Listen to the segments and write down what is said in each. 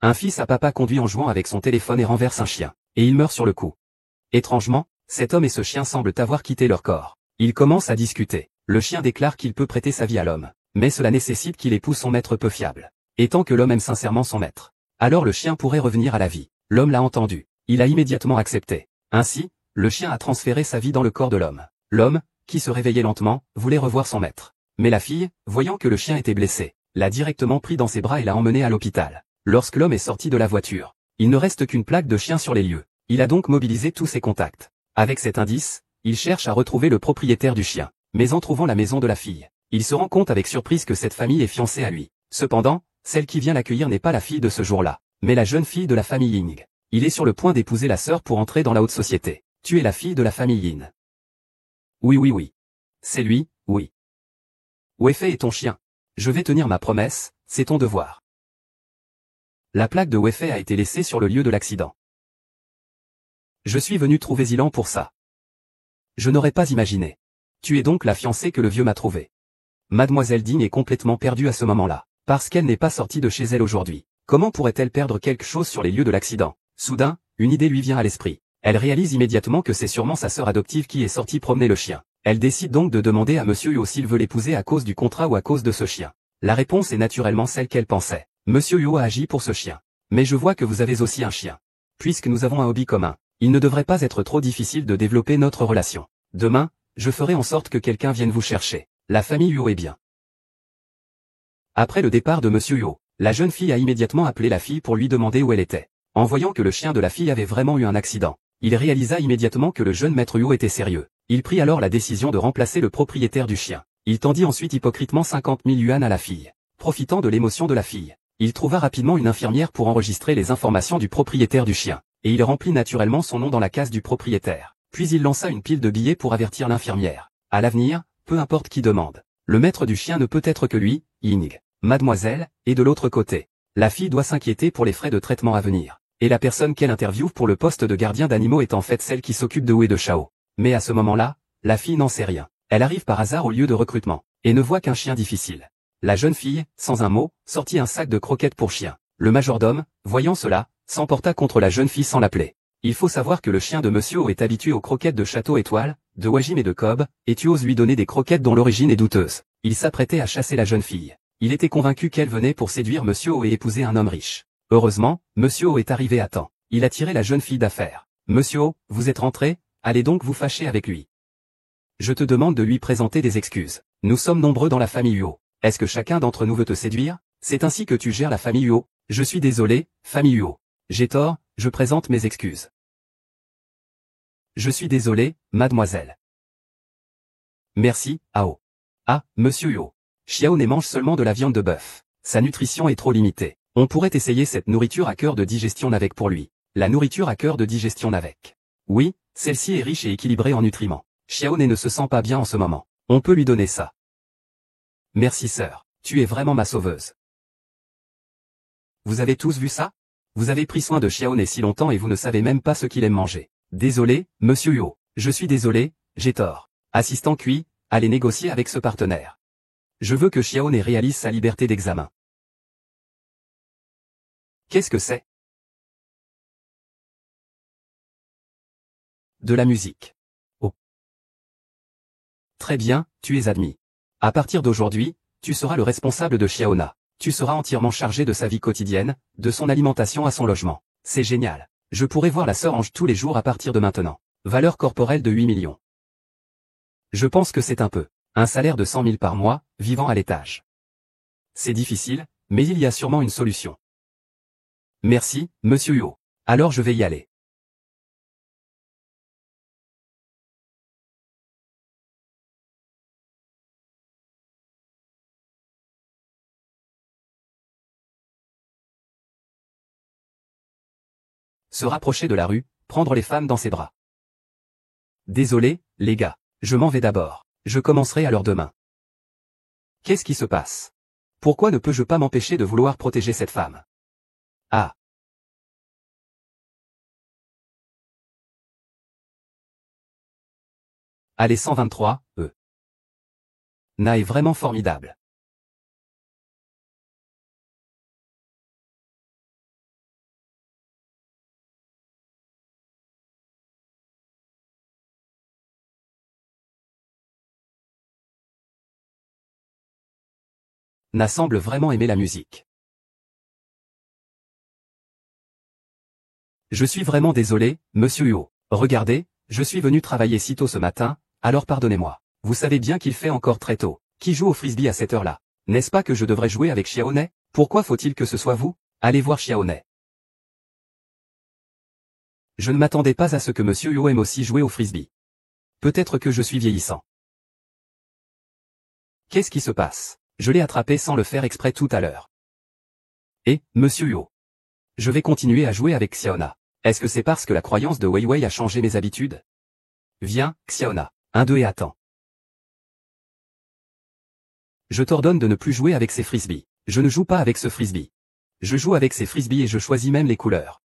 Un fils à papa conduit en jouant avec son téléphone et renverse un chien, et il meurt sur le coup. Étrangement, cet homme et ce chien semblent avoir quitté leur corps. Ils commencent à discuter. Le chien déclare qu'il peut prêter sa vie à l'homme, mais cela nécessite qu'il épouse son maître peu fiable. Et tant que l'homme aime sincèrement son maître, alors le chien pourrait revenir à la vie. L'homme l'a entendu. Il a immédiatement accepté. Ainsi, le chien a transféré sa vie dans le corps de l'homme. L'homme, qui se réveillait lentement, voulait revoir son maître. Mais la fille, voyant que le chien était blessé, l'a directement pris dans ses bras et l'a emmené à l'hôpital. Lorsque l'homme est sorti de la voiture, il ne reste qu'une plaque de chien sur les lieux. Il a donc mobilisé tous ses contacts. Avec cet indice, il cherche à retrouver le propriétaire du chien. Mais en trouvant la maison de la fille, il se rend compte avec surprise que cette famille est fiancée à lui. Cependant, celle qui vient l'accueillir n'est pas la fille de ce jour-là, mais la jeune fille de la famille Ying. Il est sur le point d'épouser la sœur pour entrer dans la haute société. Tu es la fille de la famille Yin. Oui oui oui. C'est lui, oui. Weifei est ton chien. Je vais tenir ma promesse, c'est ton devoir. La plaque de Weifei a été laissée sur le lieu de l'accident. Je suis venu trouver Zilan pour ça. Je n'aurais pas imaginé. Tu es donc la fiancée que le vieux m'a trouvée. Mademoiselle Ding est complètement perdue à ce moment-là, parce qu'elle n'est pas sortie de chez elle aujourd'hui. Comment pourrait-elle perdre quelque chose sur les lieux de l'accident? Soudain, une idée lui vient à l'esprit. Elle réalise immédiatement que c'est sûrement sa sœur adoptive qui est sortie promener le chien. Elle décide donc de demander à Monsieur Yo s'il veut l'épouser à cause du contrat ou à cause de ce chien. La réponse est naturellement celle qu'elle pensait. Monsieur Yo a agi pour ce chien. Mais je vois que vous avez aussi un chien. Puisque nous avons un hobby commun, il ne devrait pas être trop difficile de développer notre relation. Demain, je ferai en sorte que quelqu'un vienne vous chercher. La famille Yo est bien. Après le départ de Monsieur Yo, la jeune fille a immédiatement appelé la fille pour lui demander où elle était. En voyant que le chien de la fille avait vraiment eu un accident, il réalisa immédiatement que le jeune maître Yo était sérieux. Il prit alors la décision de remplacer le propriétaire du chien. Il tendit ensuite hypocritement 50 000 yuan à la fille. Profitant de l'émotion de la fille, il trouva rapidement une infirmière pour enregistrer les informations du propriétaire du chien, et il remplit naturellement son nom dans la case du propriétaire. Puis il lança une pile de billets pour avertir l'infirmière. À l'avenir, peu importe qui demande, le maître du chien ne peut être que lui, Ying. Mademoiselle, et de l'autre côté, la fille doit s'inquiéter pour les frais de traitement à venir. Et la personne qu'elle interviewe pour le poste de gardien d'animaux est en fait celle qui s'occupe de Wu et de Shao. Mais à ce moment-là, la fille n'en sait rien. Elle arrive par hasard au lieu de recrutement, et ne voit qu'un chien difficile. La jeune fille, sans un mot, sortit un sac de croquettes pour chien. Le majordome, voyant cela, s'emporta contre la jeune fille sans l'appeler. Il faut savoir que le chien de Monsieur O est habitué aux croquettes de Château Étoile, de Wajim et de Cobb, et tu oses lui donner des croquettes dont l'origine est douteuse. Il s'apprêtait à chasser la jeune fille. Il était convaincu qu'elle venait pour séduire Monsieur O et épouser un homme riche. Heureusement, Monsieur O est arrivé à temps. Il a tiré la jeune fille d'affaire. Monsieur O, vous êtes rentré, allez donc vous fâcher avec lui. Je te demande de lui présenter des excuses. Nous sommes nombreux dans la famille Huo. Est-ce que chacun d'entre nous veut te séduire? C'est ainsi que tu gères la famille Huo. Je suis désolé, famille Huo. J'ai tort, je présente mes excuses. Je suis désolé, mademoiselle. Merci, Ao. Ah, monsieur Huo. Xiaoné mange seulement de la viande de bœuf. Sa nutrition est trop limitée. On pourrait essayer cette nourriture à cœur de digestion Navec pour lui. La nourriture à cœur de digestion Navec. Oui, celle-ci est riche et équilibrée en nutriments. Xiaoné ne se sent pas bien en ce moment. On peut lui donner ça. Merci sœur, tu es vraiment ma sauveuse. Vous avez tous vu ça? Vous avez pris soin de Xiaoné si longtemps et vous ne savez même pas ce qu'il aime manger. Désolé, monsieur Huo. Je suis désolé, j'ai tort. Assistant Cui, allez négocier avec ce partenaire. Je veux que Xiaoné réalise sa liberté d'examen. Qu'est-ce que c'est? De la musique. Oh. Très bien, tu es admis. À partir d'aujourd'hui, tu seras le responsable de Xiaona. Tu seras entièrement chargé de sa vie quotidienne, de son alimentation à son logement. C'est génial. Je pourrai voir la sœur Ange tous les jours à partir de maintenant. Valeur corporelle de 8 millions. Je pense que c'est un peu. Un salaire de 100 000 par mois, vivant à l'étage. C'est difficile, mais il y a sûrement une solution. Merci, monsieur Huo. Alors je vais y aller. Se rapprocher de la rue, prendre les femmes dans ses bras. Désolé, les gars, je m'en vais d'abord. Je commencerai alors demain. Qu'est-ce qui se passe? Pourquoi ne peux-je pas m'empêcher de vouloir protéger cette femme? Ah. Allez 123, Na est vraiment formidable. Na semble vraiment aimer la musique. Je suis vraiment désolé, monsieur Huo. Regardez, je suis venu travailler si tôt ce matin, alors pardonnez-moi. Vous savez bien qu'il fait encore très tôt. Qui joue au frisbee à cette heure-là? N'est-ce pas que je devrais jouer avec Xiaoné? Pourquoi faut-il que ce soit vous? Allez voir Xiaoné. Je ne m'attendais pas à ce que monsieur Huo aime aussi jouer au frisbee. Peut-être que je suis vieillissant. Qu'est-ce qui se passe? Je l'ai attrapé sans le faire exprès tout à l'heure. Et, monsieur Huo. Je vais continuer à jouer avec Xiaona. Est-ce que c'est parce que la croyance de Wei Wei a changé mes habitudes? Viens, Xiaona. 1, 2 et attends. Je t'ordonne de ne plus jouer avec ces frisbees. Je ne joue pas avec ce frisbee. Je joue avec ces frisbees et je choisis même les couleurs.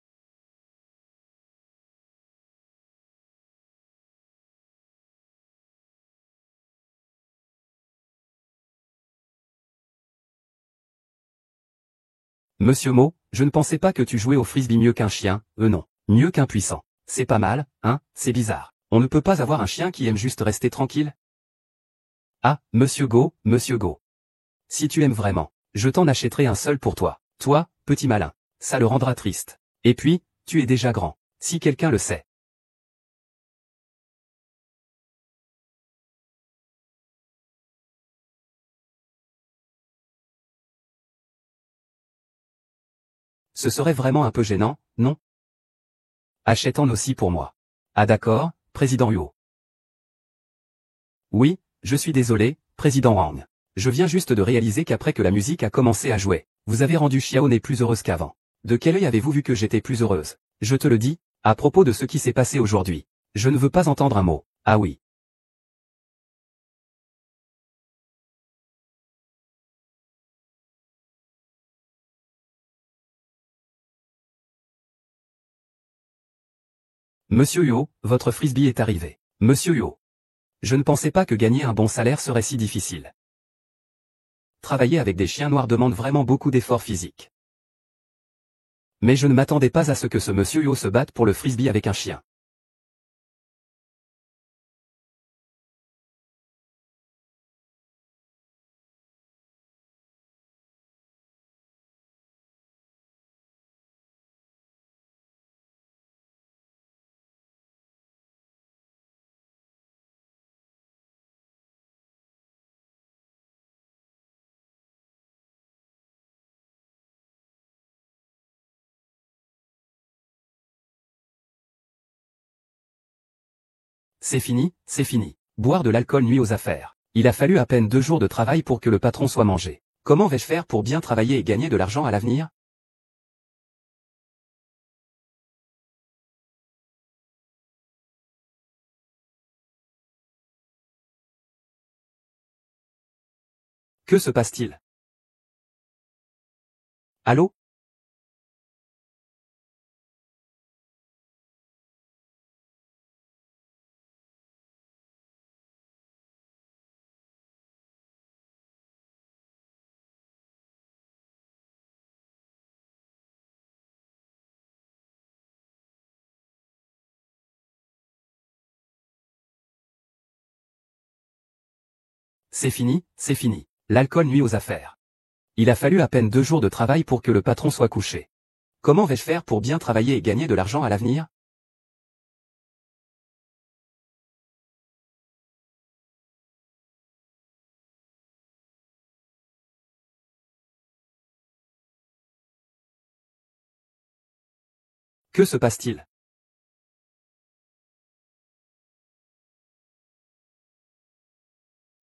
Monsieur Mo, je ne pensais pas que tu jouais au frisbee mieux qu'un chien, non, mieux qu'un puissant. C'est pas mal, hein, c'est bizarre. On ne peut pas avoir un chien qui aime juste rester tranquille? Ah, monsieur Go. Si tu aimes vraiment, je t'en achèterai un seul pour toi. Toi, petit malin. Ça le rendra triste. Et puis, tu es déjà grand. Si quelqu'un le sait. Ce serait vraiment un peu gênant, non? Achète-en aussi pour moi. Ah d'accord, président Huo. Oui, je suis désolé, président Wang. Je viens juste de réaliser qu'après que la musique a commencé à jouer, vous avez rendu Xiaoné plus heureuse qu'avant. De quel œil avez-vous vu que j'étais plus heureuse? Je te le dis, à propos de ce qui s'est passé aujourd'hui. Je ne veux pas entendre un mot. Ah oui. Monsieur Huo, votre frisbee est arrivé. Monsieur Huo. Je ne pensais pas que gagner un bon salaire serait si difficile. Travailler avec des chiens noirs demande vraiment beaucoup d'efforts physiques. Mais je ne m'attendais pas à ce que ce monsieur Huo se batte pour le frisbee avec un chien. C'est fini, c'est fini. Boire de l'alcool nuit aux affaires. Il a fallu à peine 2 jours de travail pour que le patron soit mangé. Comment vais-je faire pour bien travailler et gagner de l'argent à l'avenir? Que se passe-t-il? Allô? C'est fini, c'est fini. L'alcool nuit aux affaires. Il a fallu à peine 2 jours de travail pour que le patron soit couché. Comment vais-je faire pour bien travailler et gagner de l'argent à l'avenir? Que se passe-t-il?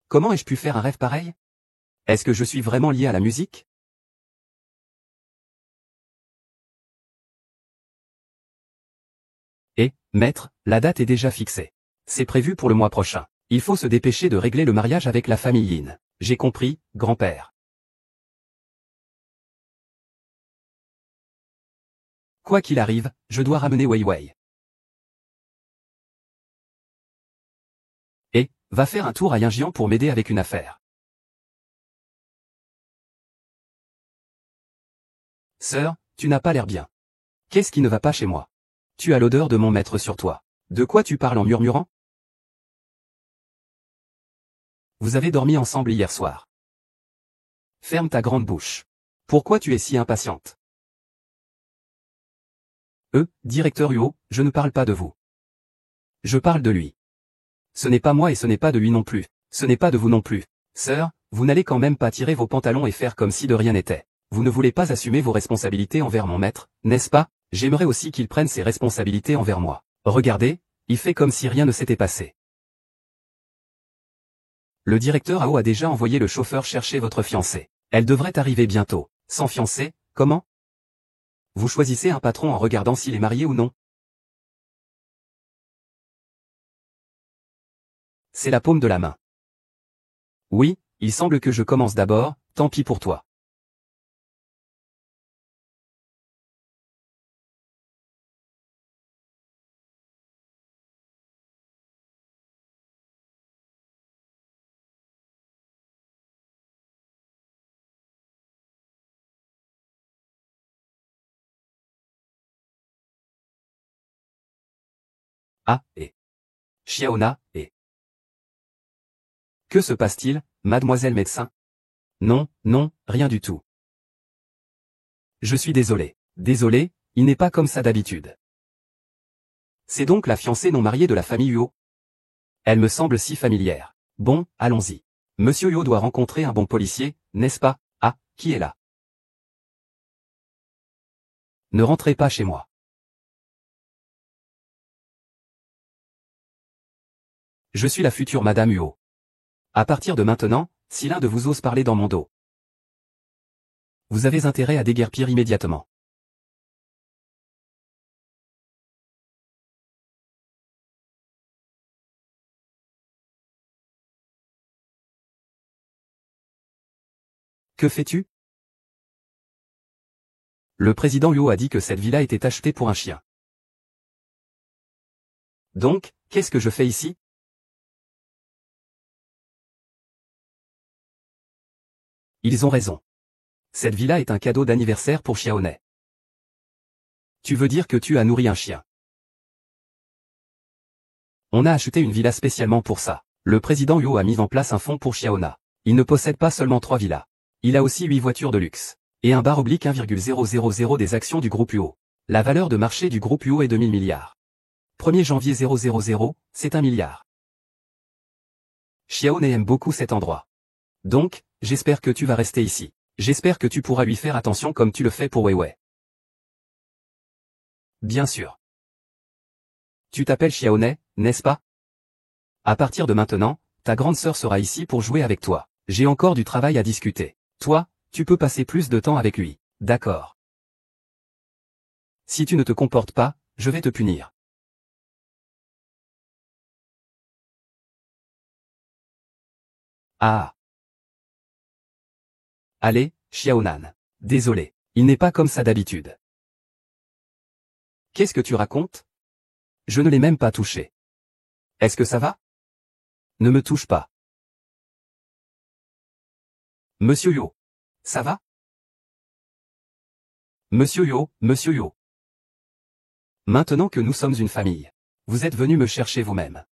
Comment ai-je pu faire un rêve pareil? Est-ce que je suis vraiment lié à la musique? Et, maître, la date est déjà fixée. C'est prévu pour le mois prochain. Il faut se dépêcher de régler le mariage avec la famille Yin. J'ai compris, grand-père. Quoi qu'il arrive, je dois ramener Wei Wei. Et, va faire un tour à Yinjiang pour m'aider avec une affaire. Sœur, tu n'as pas l'air bien. Qu'est-ce qui ne va pas chez moi? Tu as l'odeur de mon maître sur toi. De quoi tu parles en murmurant? Vous avez dormi ensemble hier soir. Ferme ta grande bouche. Pourquoi tu es si impatiente? Directeur Huo, je ne parle pas de vous. Je parle de lui. Ce n'est pas moi et ce n'est pas de lui non plus. Ce n'est pas de vous non plus. Sœur, vous n'allez quand même pas tirer vos pantalons et faire comme si de rien n'était. Vous ne voulez pas assumer vos responsabilités envers mon maître, n'est-ce pas? J'aimerais aussi qu'il prenne ses responsabilités envers moi. Regardez, il fait comme si rien ne s'était passé. Le directeur Ao a déjà envoyé le chauffeur chercher votre fiancée. Elle devrait arriver bientôt. Sans fiancée, comment? Vous choisissez un patron en regardant s'il est marié ou non. C'est la paume de la main. Oui, il semble que je commence d'abord, tant pis pour toi. Ah, et Xiaona, et que se passe-t-il, mademoiselle médecin? Non, non, rien du tout. Je suis désolé. Désolé, il n'est pas comme ça d'habitude. C'est donc la fiancée non mariée de la famille Huo. Elle me semble si familière. Bon, allons-y. Monsieur Huo doit rencontrer un bon policier, n'est-ce pas? Ah, qui est là? Ne rentrez pas chez moi. Je suis la future Madame Huo. À partir de maintenant, si l'un de vous ose parler dans mon dos, vous avez intérêt à déguerpir immédiatement. Que fais-tu? Le président Huo a dit que cette villa était achetée pour un chien. Donc, qu'est-ce que je fais ici? Ils ont raison. Cette villa est un cadeau d'anniversaire pour Xiaonet. Tu veux dire que tu as nourri un chien? On a acheté une villa spécialement pour ça. Le président Huo a mis en place un fonds pour Xiaona. Il ne possède pas seulement 3 villas. Il a aussi 8 voitures de luxe. Et un bar oblique 1,000 des actions du groupe Huo. La valeur de marché du groupe Huo est de 1000 milliards. 1er janvier 000, c'est 1 milliard. Xiaoné aime beaucoup cet endroit. Donc, j'espère que tu vas rester ici. J'espère que tu pourras lui faire attention comme tu le fais pour Weiwei. Bien sûr. Tu t'appelles Xiaoné, n'est-ce pas? À partir de maintenant, ta grande sœur sera ici pour jouer avec toi. J'ai encore du travail à discuter. Toi, tu peux passer plus de temps avec lui. D'accord. Si tu ne te comportes pas, je vais te punir. Ah. Allez, Xiaonan. Désolé. Il n'est pas comme ça d'habitude. Qu'est-ce que tu racontes? Je ne l'ai même pas touché. Est-ce que ça va? Ne me touche pas. Monsieur Yo. Ça va? Monsieur Yo, Monsieur Yo. Maintenant que nous sommes une famille, vous êtes venu me chercher vous-même.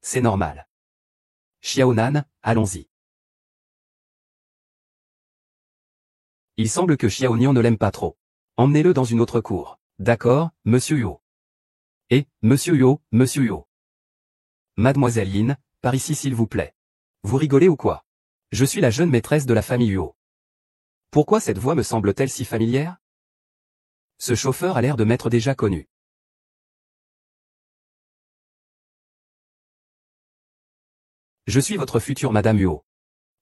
C'est normal. Xiaonan, allons-y. Il semble que Xiaonian ne l'aime pas trop. Emmenez-le dans une autre cour. D'accord, Monsieur Yo. Et, Monsieur Yo, Monsieur Yo. Mademoiselle Yin, par ici s'il vous plaît. Vous rigolez ou quoi? Je suis la jeune maîtresse de la famille Yo. Pourquoi cette voix me semble-t-elle si familière? Ce chauffeur a l'air de m'être déjà connu. Je suis votre future Madame Huo.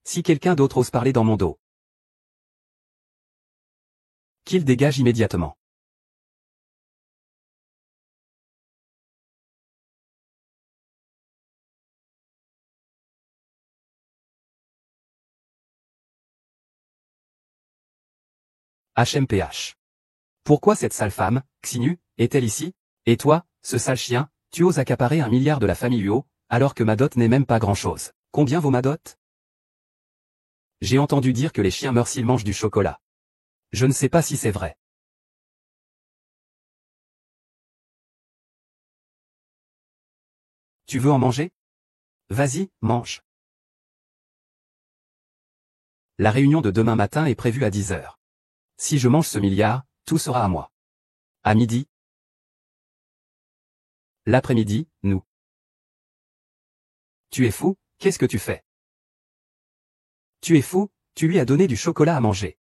Si quelqu'un d'autre ose parler dans mon dos, qu'il dégage immédiatement. HMPH. Pourquoi cette sale femme, Xinu, est-elle ici? Et toi, ce sale chien, tu oses accaparer 1 milliard de la famille Huo, alors que ma dot n'est même pas grand-chose. Combien vaut ma dot? J'ai entendu dire que les chiens meurent s'ils mangent du chocolat. Je ne sais pas si c'est vrai. Tu veux en manger? Vas-y, mange. La réunion de demain matin est prévue à 10 heures. Si je mange ce milliard, tout sera à moi. À midi. L'après-midi, nous. Tu es fou, qu'est-ce que tu fais? Tu es fou, tu lui as donné du chocolat à manger.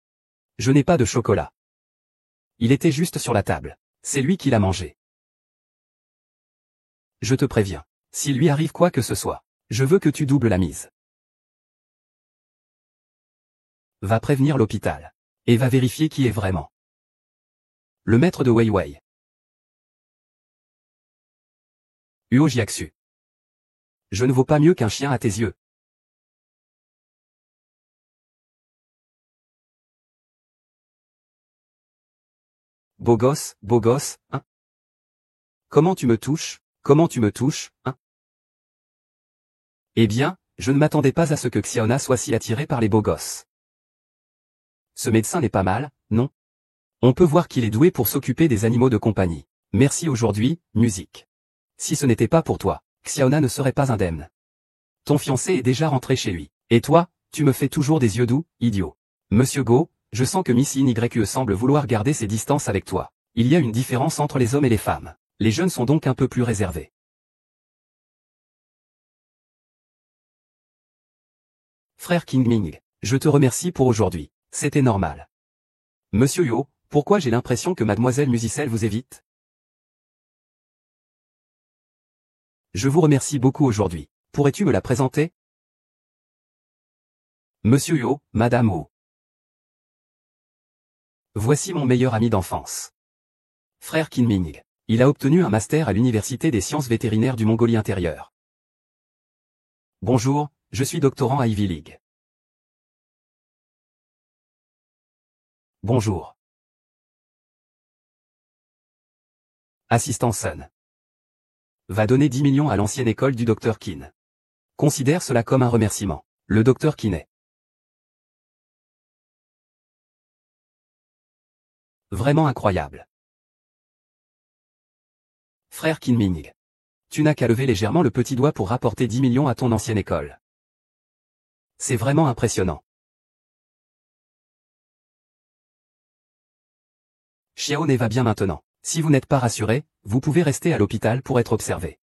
Je n'ai pas de chocolat. Il était juste sur la table. C'est lui qui l'a mangé. Je te préviens. S'il lui arrive quoi que ce soit, je veux que tu doubles la mise. Va prévenir l'hôpital. Et va vérifier qui est vraiment le maître de Weiwei. Huo Jiaxu. Je ne vaux pas mieux qu'un chien à tes yeux. Beau gosse, hein? Comment tu me touches, hein? Eh bien, je ne m'attendais pas à ce que Xiaona soit si attirée par les beaux gosses. Ce médecin n'est pas mal, non? On peut voir qu'il est doué pour s'occuper des animaux de compagnie. Merci aujourd'hui, musique. Si ce n'était pas pour toi, Xiaona ne serait pas indemne. Ton fiancé est déjà rentré chez lui. Et toi, tu me fais toujours des yeux doux, idiot. Monsieur Go, je sens que Miss YE semble vouloir garder ses distances avec toi. Il y a une différence entre les hommes et les femmes. Les jeunes sont donc un peu plus réservés. Frère King Ming, je te remercie pour aujourd'hui. C'était normal. Monsieur Yo, pourquoi j'ai l'impression que mademoiselle Musicelle vous évite? Je vous remercie beaucoup aujourd'hui. Pourrais-tu me la présenter? Monsieur Yo, Madame O. Voici mon meilleur ami d'enfance. Frère Kin Ming. Il a obtenu un master à l'Université des sciences vétérinaires du Mongolie intérieure. Bonjour, je suis doctorant à Ivy League. Bonjour. Assistant Sun. Va donner 10 millions à l'ancienne école du Dr Qin. Considère cela comme un remerciement. Le Dr Qin est vraiment incroyable. Frère Qin Ming. Tu n'as qu'à lever légèrement le petit doigt pour rapporter 10 millions à ton ancienne école. C'est vraiment impressionnant. Xiaone va bien maintenant. Si vous n'êtes pas rassuré, vous pouvez rester à l'hôpital pour être observé.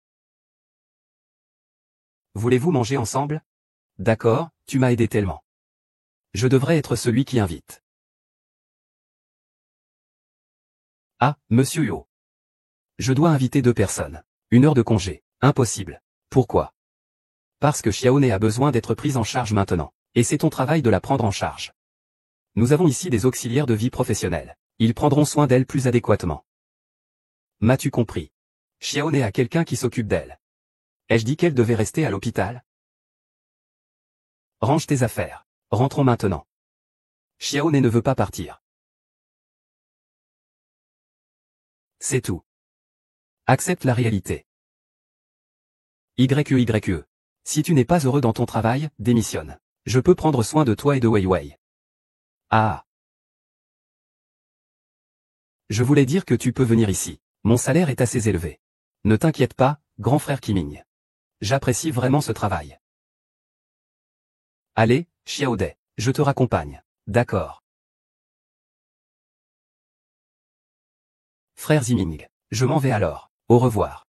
Voulez-vous manger ensemble? D'accord, tu m'as aidé tellement. Je devrais être celui qui invite. Ah, monsieur Yo. Je dois inviter 2 personnes. 1 heure de congé. Impossible. Pourquoi? Parce que Xiaone a besoin d'être prise en charge maintenant. Et c'est ton travail de la prendre en charge. Nous avons ici des auxiliaires de vie professionnelle. Ils prendront soin d'elle plus adéquatement. M'as-tu compris? Xiaone a quelqu'un qui s'occupe d'elle. Ai-je dit qu'elle devait rester à l'hôpital? Range tes affaires. Rentrons maintenant. Xiaone ne veut pas partir. C'est tout. Accepte la réalité. YE. Si tu n'es pas heureux dans ton travail, démissionne. Je peux prendre soin de toi et de Weiwei. Ah. Je voulais dire que tu peux venir ici. Mon salaire est assez élevé. Ne t'inquiète pas, grand frère Kiming. J'apprécie vraiment ce travail. Allez, Xiaode, je te raccompagne. D'accord. Frère Ziming, je m'en vais alors. Au revoir.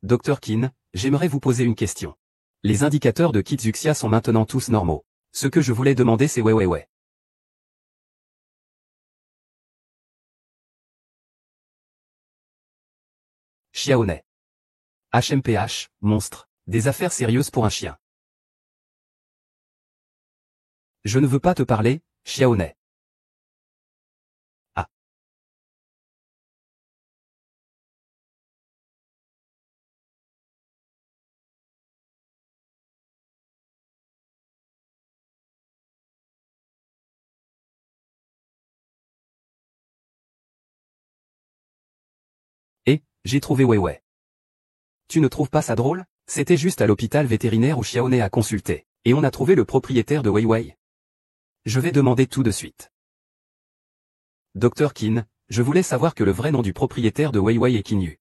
Dr Qin, j'aimerais vous poser une question. Les indicateurs de Kitsuxia sont maintenant tous normaux. Ce que je voulais demander c'est ouais. Xiaone. HMPH, monstre. Des affaires sérieuses pour un chien. Je ne veux pas te parler, Xiaone. Ah. Et, j'ai trouvé ouais. Tu ne trouves pas ça drôle? C'était juste à l'hôpital vétérinaire où Xiaone a consulté. Et on a trouvé le propriétaire de Weiwei. Je vais demander tout de suite. Dr Qin, je voulais savoir que le vrai nom du propriétaire de Weiwei est Qin Yu.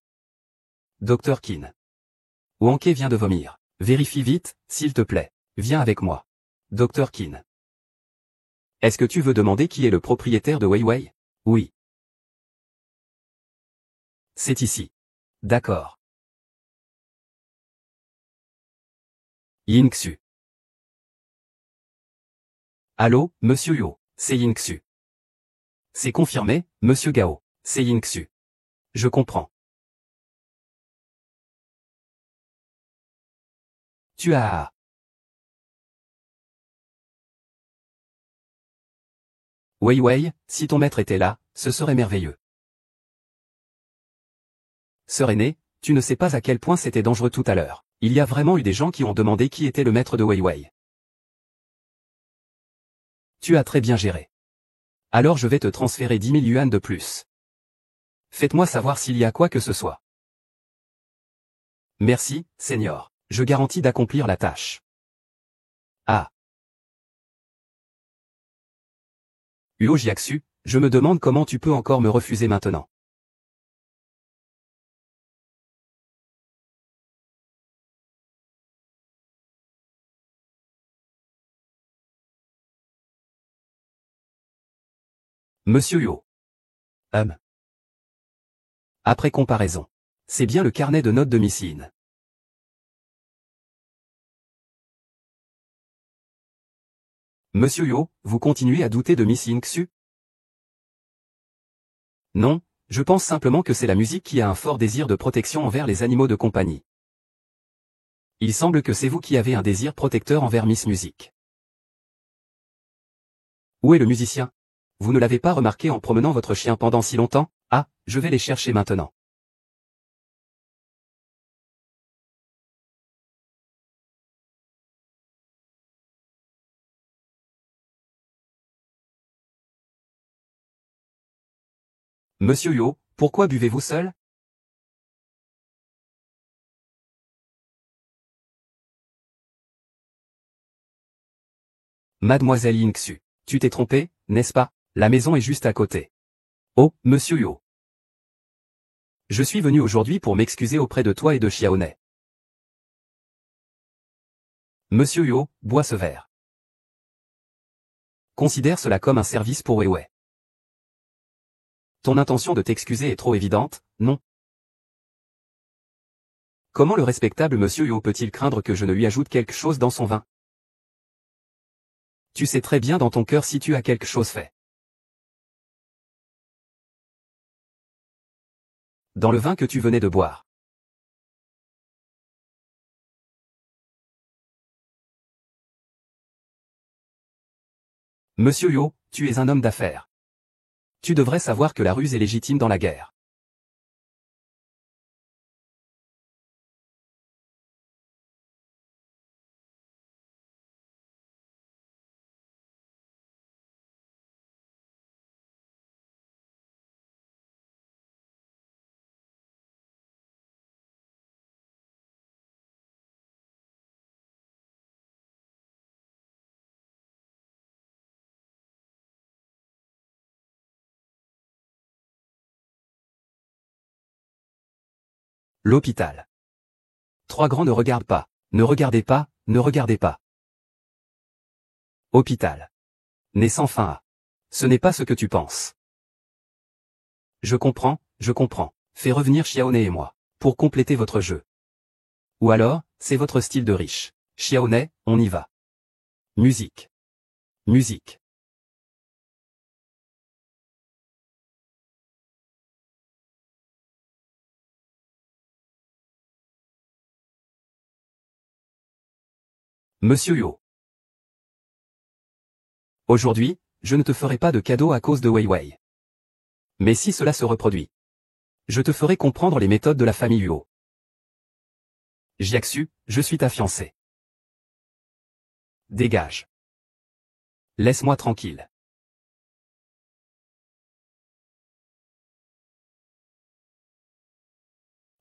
Dr Qin. Wanke vient de vomir. Vérifie vite, s'il te plaît. Viens avec moi. Dr. Qin. Est-ce que tu veux demander qui est le propriétaire de Weiwei? Oui. C'est ici. D'accord. Yingxu. Allô, monsieur Yo, c'est Yingxu. C'est confirmé, monsieur Gao, c'est Yingxu. Je comprends. Tu as... Weiwei, si ton maître était là, ce serait merveilleux. Sœur aînée, tu ne sais pas à quel point c'était dangereux tout à l'heure. Il y a vraiment eu des gens qui ont demandé qui était le maître de Weiwei. Tu as très bien géré. Alors je vais te transférer 10 000 yuan de plus. Faites-moi savoir s'il y a quoi que ce soit. Merci, Seigneur. Je garantis d'accomplir la tâche. Ah. Uo Jiaxu, je me demande comment tu peux encore me refuser maintenant. Monsieur Yo. Après comparaison. C'est bien le carnet de notes de Missine. Monsieur Yo, vous continuez à douter de Miss Yingxu? Non, je pense simplement que c'est la musique qui a un fort désir de protection envers les animaux de compagnie. Il semble que c'est vous qui avez un désir protecteur envers Miss Music. Où est le musicien? Vous ne l'avez pas remarqué en promenant votre chien pendant si longtemps? Ah, je vais les chercher maintenant. Monsieur Yo, pourquoi buvez-vous seul? Mademoiselle Yingxu, tu t'es trompée, n'est-ce pas? La maison est juste à côté. Oh, monsieur Yo. Je suis venu aujourd'hui pour m'excuser auprès de toi et de Xiaonet. Monsieur Yo, bois ce verre. Considère cela comme un service pour Weiwei. Ton intention de t'excuser est trop évidente, non? Comment le respectable monsieur Yo peut-il craindre que je ne lui ajoute quelque chose dans son vin? Tu sais très bien dans ton cœur si tu as quelque chose fait. Dans le vin que tu venais de boire. Monsieur Yo, tu es un homme d'affaires. Tu devrais savoir que la ruse est légitime dans la guerre. L'hôpital. Trois grands ne regardent pas. Ne regardez pas, ne regardez pas. Hôpital. N'est sans fin à. Ce n'est pas ce que tu penses. Je comprends, je comprends. Fais revenir Xiaonet et moi. Pour compléter votre jeu. Ou alors, c'est votre style de riche. Xiaonet, on y va. Musique. Musique. Monsieur Yo. Aujourd'hui, je ne te ferai pas de cadeau à cause de Weiwei. Mais si cela se reproduit, je te ferai comprendre les méthodes de la famille Huo. Jiaxu, je suis ta fiancée. Dégage. Laisse-moi tranquille.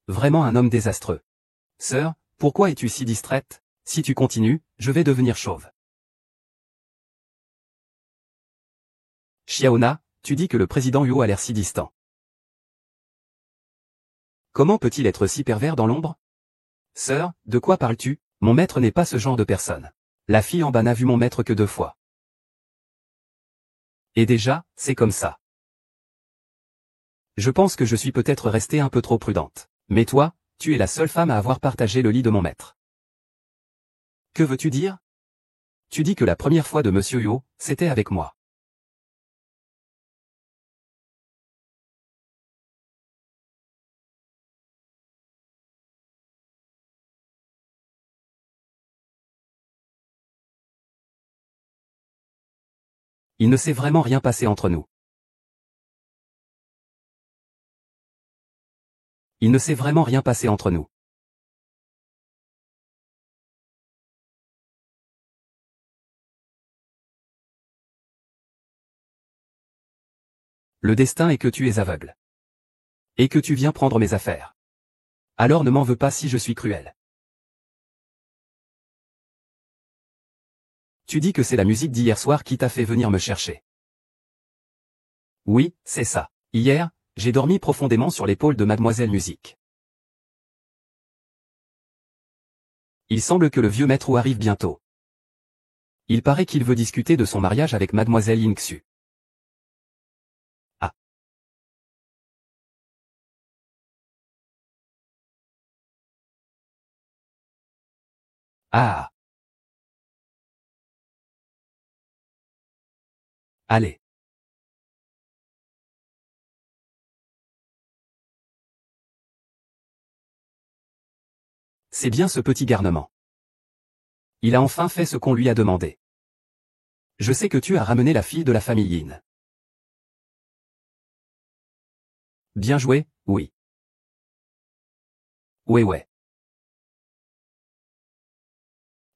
Vraiment un homme désastreux. Sœur, pourquoi es-tu si distraite? Si tu continues, je vais devenir chauve. Xiaona, tu dis que le président Huo a l'air si distant. Comment peut-il être si pervers dans l'ombre? Sœur, de quoi parles-tu? Mon maître n'est pas ce genre de personne. La fille en bas n'a vu mon maître que 2 fois. Et déjà, c'est comme ça. Je pense que je suis peut-être restée un peu trop prudente. Mais toi, tu es la seule femme à avoir partagé le lit de mon maître. Que veux-tu dire? Tu dis que la première fois de Monsieur Yo, c'était avec moi. Il ne s'est vraiment rien passé entre nous. Il ne s'est vraiment rien passé entre nous. Le destin est que tu es aveugle. Et que tu viens prendre mes affaires. Alors ne m'en veux pas si je suis cruel. Tu dis que c'est la musique d'hier soir qui t'a fait venir me chercher. Oui, c'est ça. Hier, j'ai dormi profondément sur l'épaule de Mademoiselle Musique. Il semble que le vieux maître arrive bientôt. Il paraît qu'il veut discuter de son mariage avec Mademoiselle Yingxu. Ah. Ah. Allez. C'est bien ce petit garnement. Il a enfin fait ce qu'on lui a demandé. Je sais que tu as ramené la fille de la famille Yin. Bien joué, oui. Ouais ouais.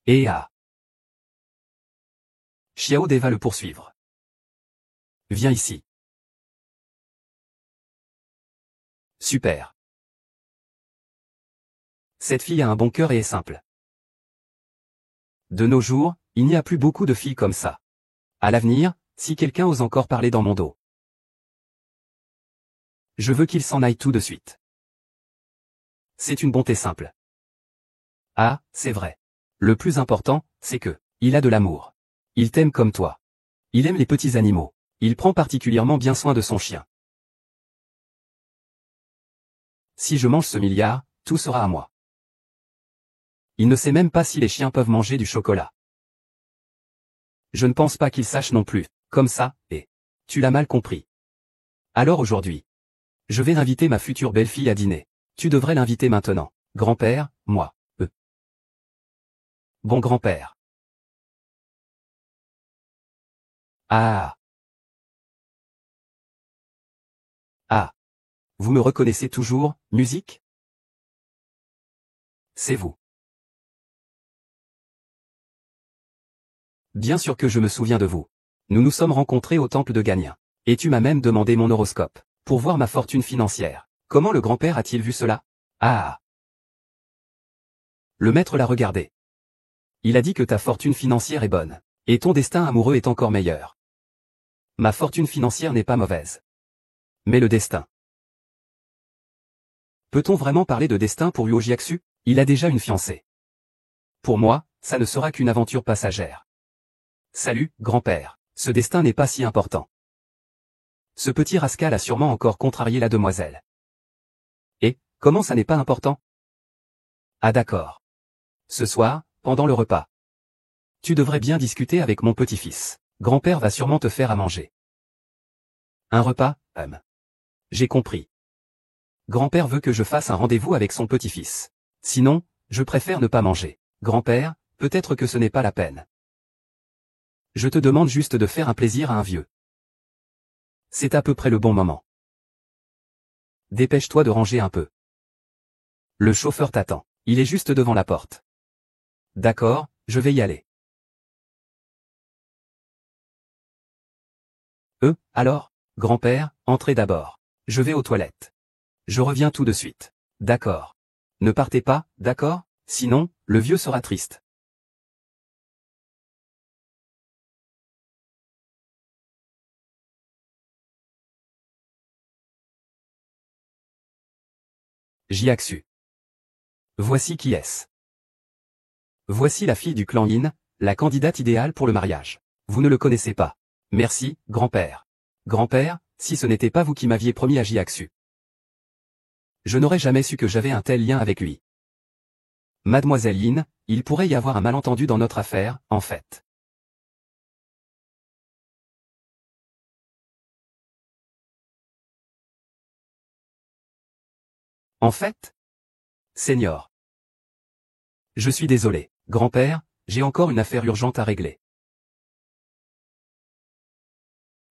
Et ah. Xiao Dé va le poursuivre. Viens ici. Super. Cette fille a un bon cœur et est simple. De nos jours, il n'y a plus beaucoup de filles comme ça. À l'avenir, si quelqu'un ose encore parler dans mon dos, je veux qu'il s'en aille tout de suite. C'est une bonté simple. Ah, c'est vrai. Le plus important, c'est que, il a de l'amour. Il t'aime comme toi. Il aime les petits animaux. Il prend particulièrement bien soin de son chien. Si je mange ce milliard, tout sera à moi. Il ne sait même pas si les chiens peuvent manger du chocolat. Je ne pense pas qu'il sache non plus. Comme ça, et tu l'as mal compris. Alors aujourd'hui, je vais inviter ma future belle-fille à dîner. Tu devrais l'inviter maintenant. Grand-père, moi. Bon grand-père. Ah. Ah. Vous me reconnaissez toujours, musique? C'est vous. Bien sûr que je me souviens de vous. Nous nous sommes rencontrés au temple de Gagnin. Et tu m'as même demandé mon horoscope. Pour voir ma fortune financière. Comment le grand-père a-t-il vu cela? Ah. Le maître l'a regardé. Il a dit que ta fortune financière est bonne. Et ton destin amoureux est encore meilleur. Ma fortune financière n'est pas mauvaise. Mais le destin. Peut-on vraiment parler de destin pour Yuo Jiaxu? Il a déjà une fiancée. Pour moi, ça ne sera qu'une aventure passagère. Salut, grand-père. Ce destin n'est pas si important. Ce petit rascal a sûrement encore contrarié la demoiselle. Et, comment ça n'est pas important? Ah d'accord. Ce soir, pendant le repas. Tu devrais bien discuter avec mon petit-fils. Grand-père va sûrement te faire à manger. Un repas, J'ai compris. Grand-père veut que je fasse un rendez-vous avec son petit-fils. Sinon, je préfère ne pas manger. Grand-père, peut-être que ce n'est pas la peine. Je te demande juste de faire un plaisir à un vieux. C'est à peu près le bon moment. Dépêche-toi de ranger un peu. Le chauffeur t'attend. Il est juste devant la porte. D'accord, je vais y aller. Alors, grand-père, entrez d'abord. Je vais aux toilettes. Je reviens tout de suite. D'accord. Ne partez pas, d'accord? Sinon, le vieux sera triste. Jiaxu. Voici qui est-ce. Voici la fille du clan Yin, la candidate idéale pour le mariage. Vous ne le connaissez pas. Merci, grand-père. Grand-père, si ce n'était pas vous qui m'aviez promis à Jiaxu. Je n'aurais jamais su que j'avais un tel lien avec lui. Mademoiselle Yin, il pourrait y avoir un malentendu dans notre affaire, en fait. En fait? Seigneur. Je suis désolé, grand-père, j'ai encore une affaire urgente à régler.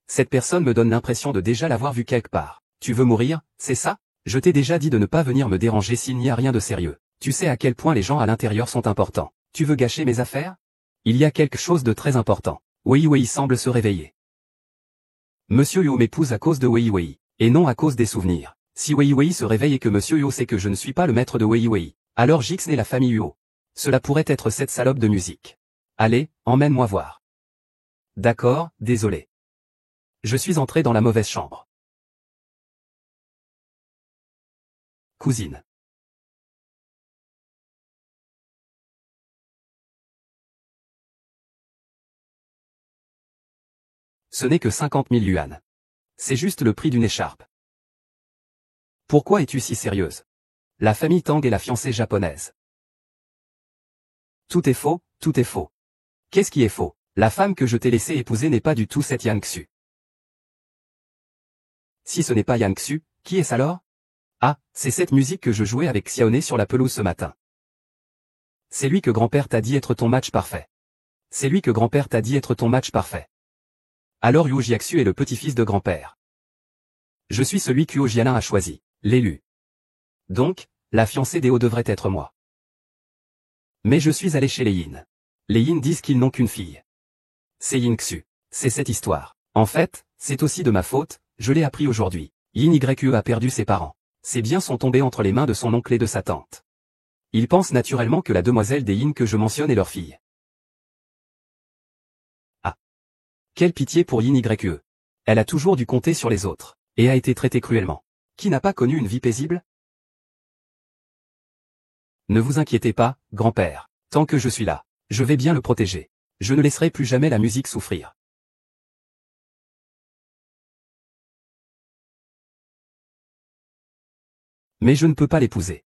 Cette personne me donne l'impression de déjà l'avoir vue quelque part. Tu veux mourir, c'est ça? Je t'ai déjà dit de ne pas venir me déranger s'il n'y a rien de sérieux. Tu sais à quel point les gens à l'intérieur sont importants. Tu veux gâcher mes affaires? Il y a quelque chose de très important. Wei Wei semble se réveiller. Monsieur Yo m'épouse à cause de Wei Wei, et non à cause des souvenirs. Si Wei Wei se réveille et que Monsieur Yo sait que je ne suis pas le maître de Wei Wei, alors j'ixnais la famille Yo. Cela pourrait être cette salope de musique. Allez, emmène-moi voir. D'accord, désolé. Je suis entré dans la mauvaise chambre. Cousine. Ce n'est que 50 000 yuan. C'est juste le prix d'une écharpe. Pourquoi es-tu si sérieuse? La famille Tang est la fiancée japonaise. Tout est faux, tout est faux. Qu'est-ce qui est faux? La femme que je t'ai laissée épouser n'est pas du tout cette Yang Xu. Si ce n'est pas Yang Xu, qui est-ce alors? Ah, c'est cette musique que je jouais avec Xiaoné sur la pelouse ce matin. C'est lui que grand-père t'a dit être ton match parfait. C'est lui que grand-père t'a dit être ton match parfait. Alors Yu Jiaxu est le petit-fils de grand-père. Je suis celui qu'Huo Jialin a choisi, l'élu. Donc, la fiancée d'Eo devrait être moi. Mais je suis allé chez les Yin. Les Yin disent qu'ils n'ont qu'une fille. C'est Yin Xu. C'est cette histoire. En fait, c'est aussi de ma faute, je l'ai appris aujourd'hui. Yin Yue a perdu ses parents. Ses biens sont tombés entre les mains de son oncle et de sa tante. Il pense naturellement que la demoiselle des Yin que je mentionne est leur fille. Ah. Quelle pitié pour Yin Yue. Elle a toujours dû compter sur les autres, et a été traitée cruellement. Qui n'a pas connu une vie paisible? Ne vous inquiétez pas, grand-père. Tant que je suis là, je vais bien le protéger. Je ne laisserai plus jamais la musique souffrir. Mais je ne peux pas l'épouser.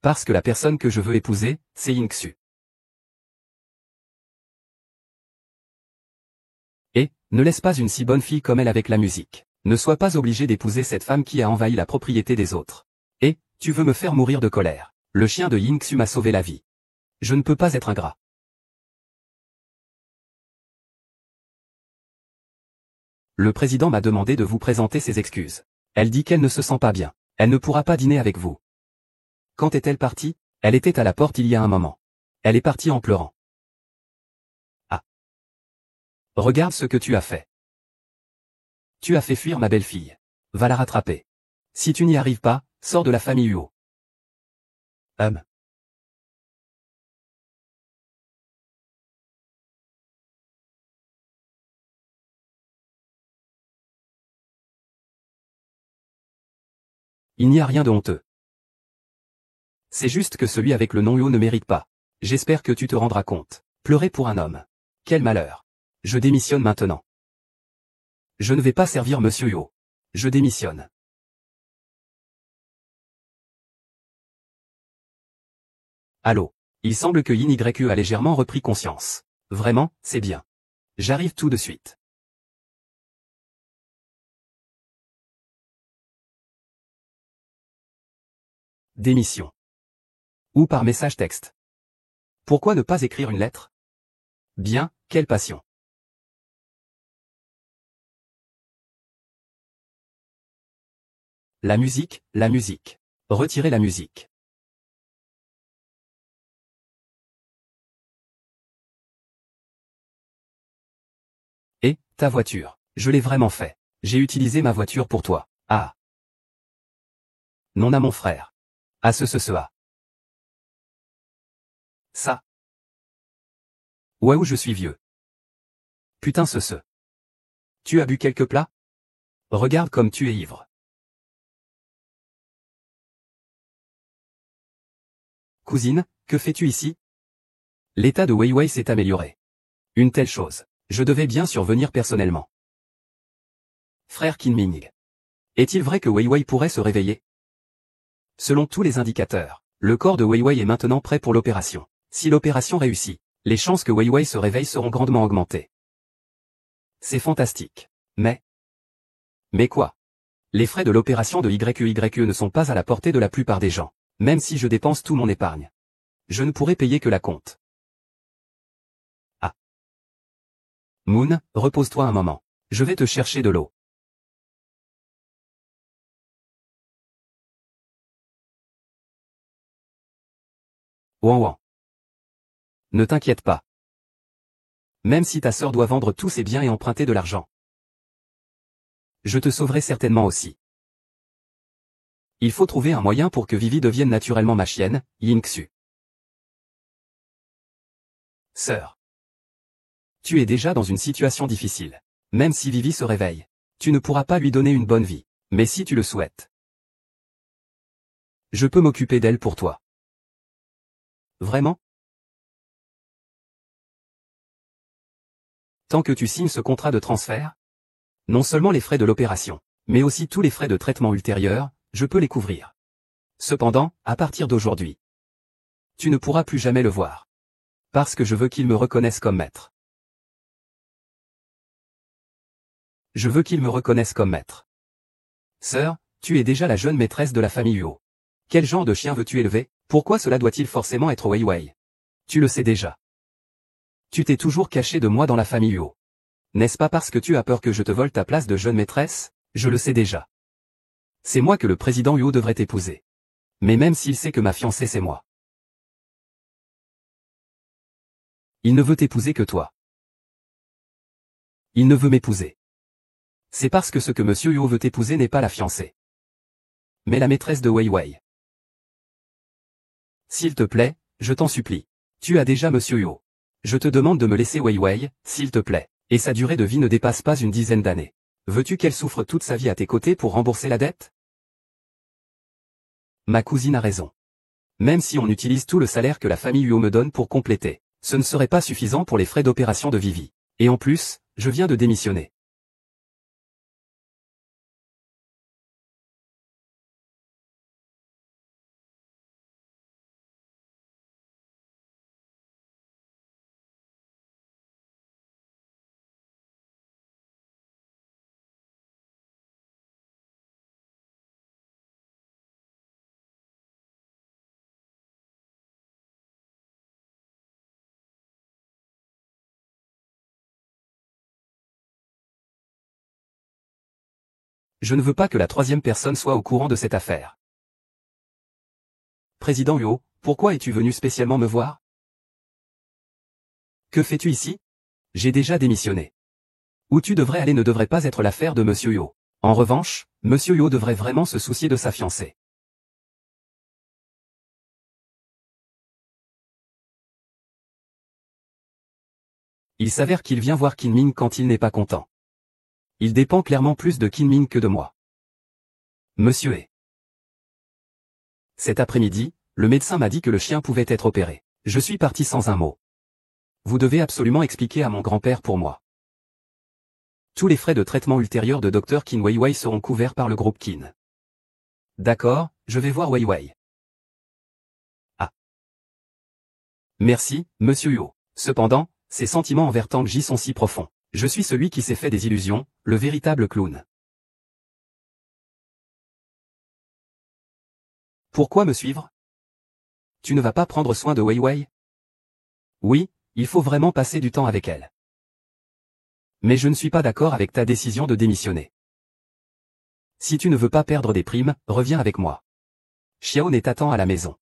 Parce que la personne que je veux épouser, c'est Yin Xu. Et, ne laisse pas une si bonne fille comme elle avec la musique. Ne sois pas obligé d'épouser cette femme qui a envahi la propriété des autres. Et, tu veux me faire mourir de colère. Le chien de Yin Xu m'a sauvé la vie. Je ne peux pas être ingrat. Le président m'a demandé de vous présenter ses excuses. Elle dit qu'elle ne se sent pas bien. Elle ne pourra pas dîner avec vous. Quand est-elle partie? Elle était à la porte il y a un moment. Elle est partie en pleurant. Ah. Regarde ce que tu as fait. Tu as fait fuir ma belle-fille. Va la rattraper. Si tu n'y arrives pas, sors de la famille Huo. Il n'y a rien de honteux. C'est juste que celui avec le nom Huo ne mérite pas. J'espère que tu te rendras compte. Pleurer pour un homme. Quel malheur. Je démissionne maintenant. Je ne vais pas servir Monsieur Huo. Je démissionne. Allô. Il semble que Yin Yue a légèrement repris conscience. Vraiment, c'est bien. J'arrive tout de suite. Démission. Ou par message texte. Pourquoi ne pas écrire une lettre? Bien, quelle passion. La musique, la musique. Retirez la musique. Et, ta voiture. Je l'ai vraiment fait. J'ai utilisé ma voiture pour toi. Ah. Non à mon frère. Ah a. Ça. Waouh, je suis vieux. Putain ce. Tu as bu quelques plats? Regarde comme tu es ivre. Cousine, que fais-tu ici? L'état de Wei Wei s'est amélioré. Une telle chose. Je devais bien survenir personnellement. Frère Qin-Ming. Est-il vrai que Wei Wei pourrait se réveiller? Selon tous les indicateurs, le corps de Wei Wei est maintenant prêt pour l'opération. Si l'opération réussit, les chances que Wei Wei se réveille seront grandement augmentées. C'est fantastique. Mais quoi? Les frais de l'opération de YQYE ne sont pas à la portée de la plupart des gens. Même si je dépense tout mon épargne, je ne pourrai payer que la compte. Ah. Moon, repose-toi un moment. Je vais te chercher de l'eau. Ouan ouan. Ne t'inquiète pas. Même si ta sœur doit vendre tous ses biens et emprunter de l'argent, je te sauverai certainement aussi. Il faut trouver un moyen pour que Vivi devienne naturellement ma chienne, Yingxu. Sœur. Tu es déjà dans une situation difficile. Même si Vivi se réveille, tu ne pourras pas lui donner une bonne vie. Mais si tu le souhaites, je peux m'occuper d'elle pour toi. Vraiment? Tant que tu signes ce contrat de transfert, non seulement les frais de l'opération, mais aussi tous les frais de traitement ultérieurs, je peux les couvrir. Cependant, à partir d'aujourd'hui, tu ne pourras plus jamais le voir. Parce que je veux qu'il me reconnaisse comme maître. Je veux qu'il me reconnaisse comme maître. Sœur, tu es déjà la jeune maîtresse de la famille Huo. Quel genre de chien veux-tu élever? Pourquoi cela doit-il forcément être Wei Wei? Tu le sais déjà. Tu t'es toujours caché de moi dans la famille Huo. N'est-ce pas parce que tu as peur que je te vole ta place de jeune maîtresse? Je le sais déjà. C'est moi que le président Huo devrait épouser. Mais même s'il sait que ma fiancée c'est moi, il ne veut t'épouser que toi. Il ne veut m'épouser. C'est parce que ce que Monsieur Huo veut épouser n'est pas la fiancée, mais la maîtresse de Wei Wei. S'il te plaît, je t'en supplie. Tu as déjà Monsieur Huo. Je te demande de me laisser Wei Wei, s'il te plaît, et sa durée de vie ne dépasse pas une dizaine d'années. Veux-tu qu'elle souffre toute sa vie à tes côtés pour rembourser la dette? Ma cousine a raison. Même si on utilise tout le salaire que la famille Huo me donne pour compléter, ce ne serait pas suffisant pour les frais d'opération de Vivi. Et en plus, je viens de démissionner. Je ne veux pas que la troisième personne soit au courant de cette affaire. Président Huo, pourquoi es-tu venu spécialement me voir? Que fais-tu ici? J'ai déjà démissionné. Où tu devrais aller ne devrait pas être l'affaire de Monsieur Huo. En revanche, Monsieur Huo devrait vraiment se soucier de sa fiancée. Il s'avère qu'il vient voir Qin-Ming quand il n'est pas content. Il dépend clairement plus de Qin-Ming que de moi. Monsieur est. Cet après-midi, le médecin m'a dit que le chien pouvait être opéré. Je suis parti sans un mot. Vous devez absolument expliquer à mon grand-père pour moi. Tous les frais de traitement ultérieurs de Dr Qin Wei Wei seront couverts par le groupe Qin. D'accord, je vais voir Wei Wei. Ah. Merci, Monsieur Huo. Cependant, ses sentiments envers Tang Ji sont si profonds. Je suis celui qui s'est fait des illusions, le véritable clown. Pourquoi me suivre? Tu ne vas pas prendre soin de Wei Wei? Oui, il faut vraiment passer du temps avec elle. Mais je ne suis pas d'accord avec ta décision de démissionner. Si tu ne veux pas perdre des primes, reviens avec moi. Xiaoné t'attend à la maison.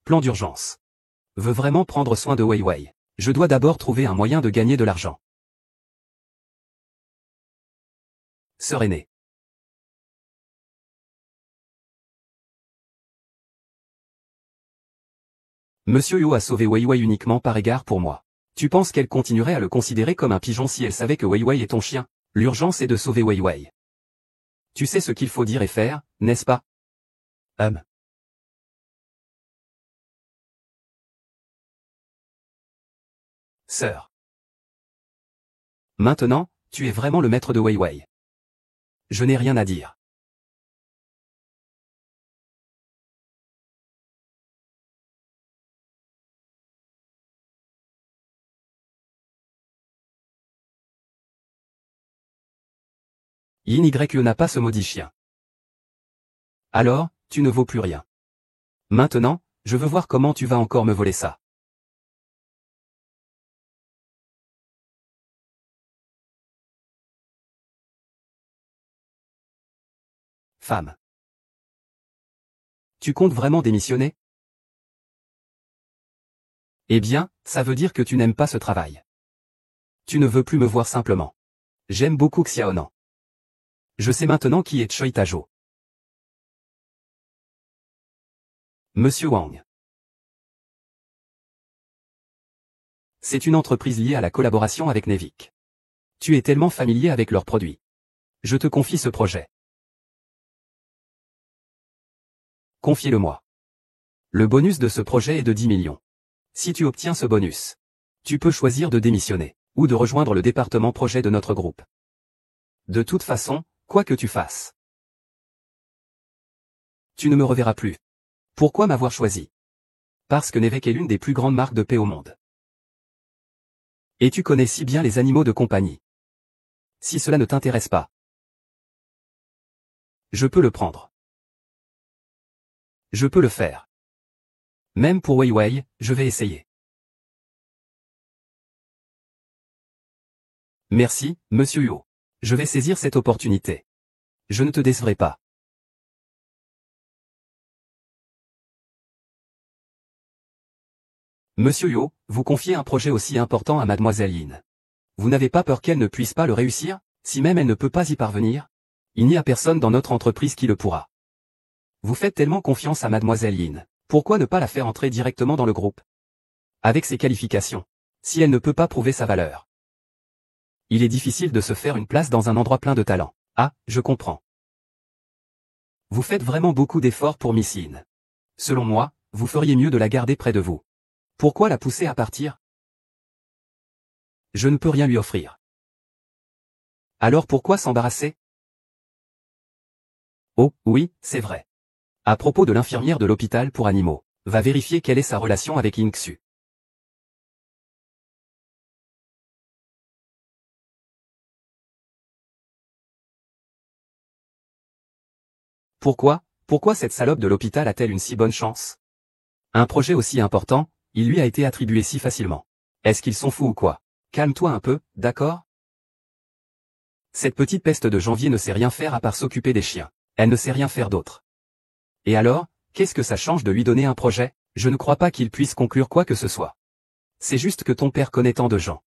Plan d'urgence. Veux vraiment prendre soin de Wei Wei. Je dois d'abord trouver un moyen de gagner de l'argent. Sœur aînée. Monsieur Yo a sauvé Wei Wei uniquement par égard pour moi. Tu penses qu'elle continuerait à le considérer comme un pigeon si elle savait que Wei Wei est ton chien? L'urgence est de sauver Wei Wei. Tu sais ce qu'il faut dire et faire, n'est-ce pas? Sœur. Maintenant, tu es vraiment le maître de Weiwei. Je n'ai rien à dire. YY n'a pas ce maudit chien. Alors, tu ne vaux plus rien. Maintenant, je veux voir comment tu vas encore me voler ça. Femme. Tu comptes vraiment démissionner? Eh bien, ça veut dire que tu n'aimes pas ce travail. Tu ne veux plus me voir simplement. J'aime beaucoup Xiaonan. Je sais maintenant qui est Choi Tajo. Monsieur Wang. C'est une entreprise liée à la collaboration avec Nevik. Tu es tellement familier avec leurs produits. Je te confie ce projet. Confiez-le-moi. Le bonus de ce projet est de 10 millions. Si tu obtiens ce bonus, tu peux choisir de démissionner, ou de rejoindre le département projet de notre groupe. De toute façon, quoi que tu fasses, tu ne me reverras plus. Pourquoi m'avoir choisi? Parce que Nevek est l'une des plus grandes marques de paix au monde. Et tu connais si bien les animaux de compagnie. Si cela ne t'intéresse pas, je peux le prendre. Je peux le faire. Même pour Weiwei, je vais essayer. Merci, Monsieur Huo. Je vais saisir cette opportunité. Je ne te décevrai pas. Monsieur Huo, vous confiez un projet aussi important à Mademoiselle Yin. Vous n'avez pas peur qu'elle ne puisse pas le réussir, si même elle ne peut pas y parvenir? Il n'y a personne dans notre entreprise qui le pourra. Vous faites tellement confiance à Mademoiselle Yin. Pourquoi ne pas la faire entrer directement dans le groupe? Avec ses qualifications. Si elle ne peut pas prouver sa valeur. Il est difficile de se faire une place dans un endroit plein de talent. Ah, je comprends. Vous faites vraiment beaucoup d'efforts pour Miss Yin. Selon moi, vous feriez mieux de la garder près de vous. Pourquoi la pousser à partir? Je ne peux rien lui offrir. Alors pourquoi s'embarrasser? Oh, oui, c'est vrai. À propos de l'infirmière de l'hôpital pour animaux, va vérifier quelle est sa relation avec Yingxu. Pourquoi cette salope de l'hôpital a-t-elle une si bonne chance? Un projet aussi important, il lui a été attribué si facilement. Est-ce qu'ils sont fous ou quoi? Calme-toi un peu, d'accord? Cette petite peste de janvier ne sait rien faire à part s'occuper des chiens. Elle ne sait rien faire d'autre. Et alors, qu'est-ce que ça change de lui donner un projet? Je ne crois pas qu'il puisse conclure quoi que ce soit. C'est juste que ton père connaît tant de gens.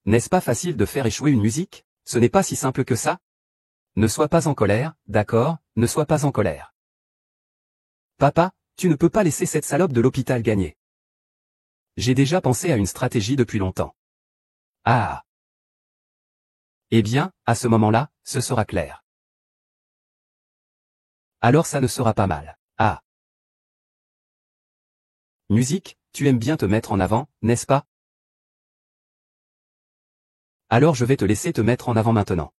N'est-ce pas facile de faire échouer une musique? Ce n'est pas si simple que ça? Ne sois pas en colère, d'accord, ne sois pas en colère. Papa, tu ne peux pas laisser cette salope de l'hôpital gagner. J'ai déjà pensé à une stratégie depuis longtemps. Ah. Eh bien, à ce moment-là, ce sera clair. Alors ça ne sera pas mal. Ah. Musique, tu aimes bien te mettre en avant, n'est-ce pas? Alors je vais te laisser te mettre en avant maintenant.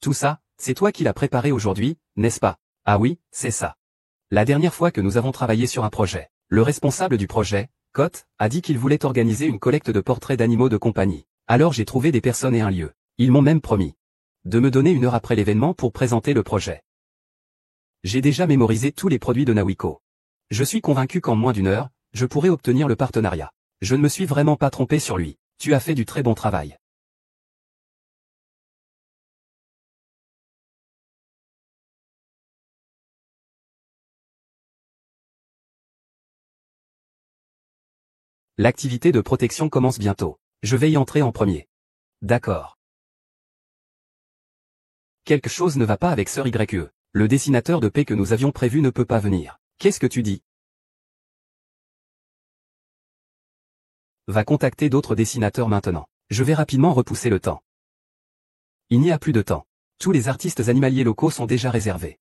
Tout ça, c'est toi qui l'as préparé aujourd'hui, n'est-ce pas? Ah oui, c'est ça. La dernière fois que nous avons travaillé sur un projet, le responsable du projet, Cote, a dit qu'il voulait organiser une collecte de portraits d'animaux de compagnie. Alors j'ai trouvé des personnes et un lieu. Ils m'ont même promis de me donner 1 heure après l'événement pour présenter le projet. J'ai déjà mémorisé tous les produits de Nawiko. Je suis convaincu qu'en moins d'1 heure, je pourrai obtenir le partenariat. Je ne me suis vraiment pas trompé sur lui. Tu as fait du très bon travail. L'activité de protection commence bientôt. Je vais y entrer en premier. D'accord. Quelque chose ne va pas avec Sir YE. Le dessinateur de paix que nous avions prévu ne peut pas venir. Qu'est-ce que tu dis? Va contacter d'autres dessinateurs maintenant. Je vais rapidement repousser le temps. Il n'y a plus de temps. Tous les artistes animaliers locaux sont déjà réservés.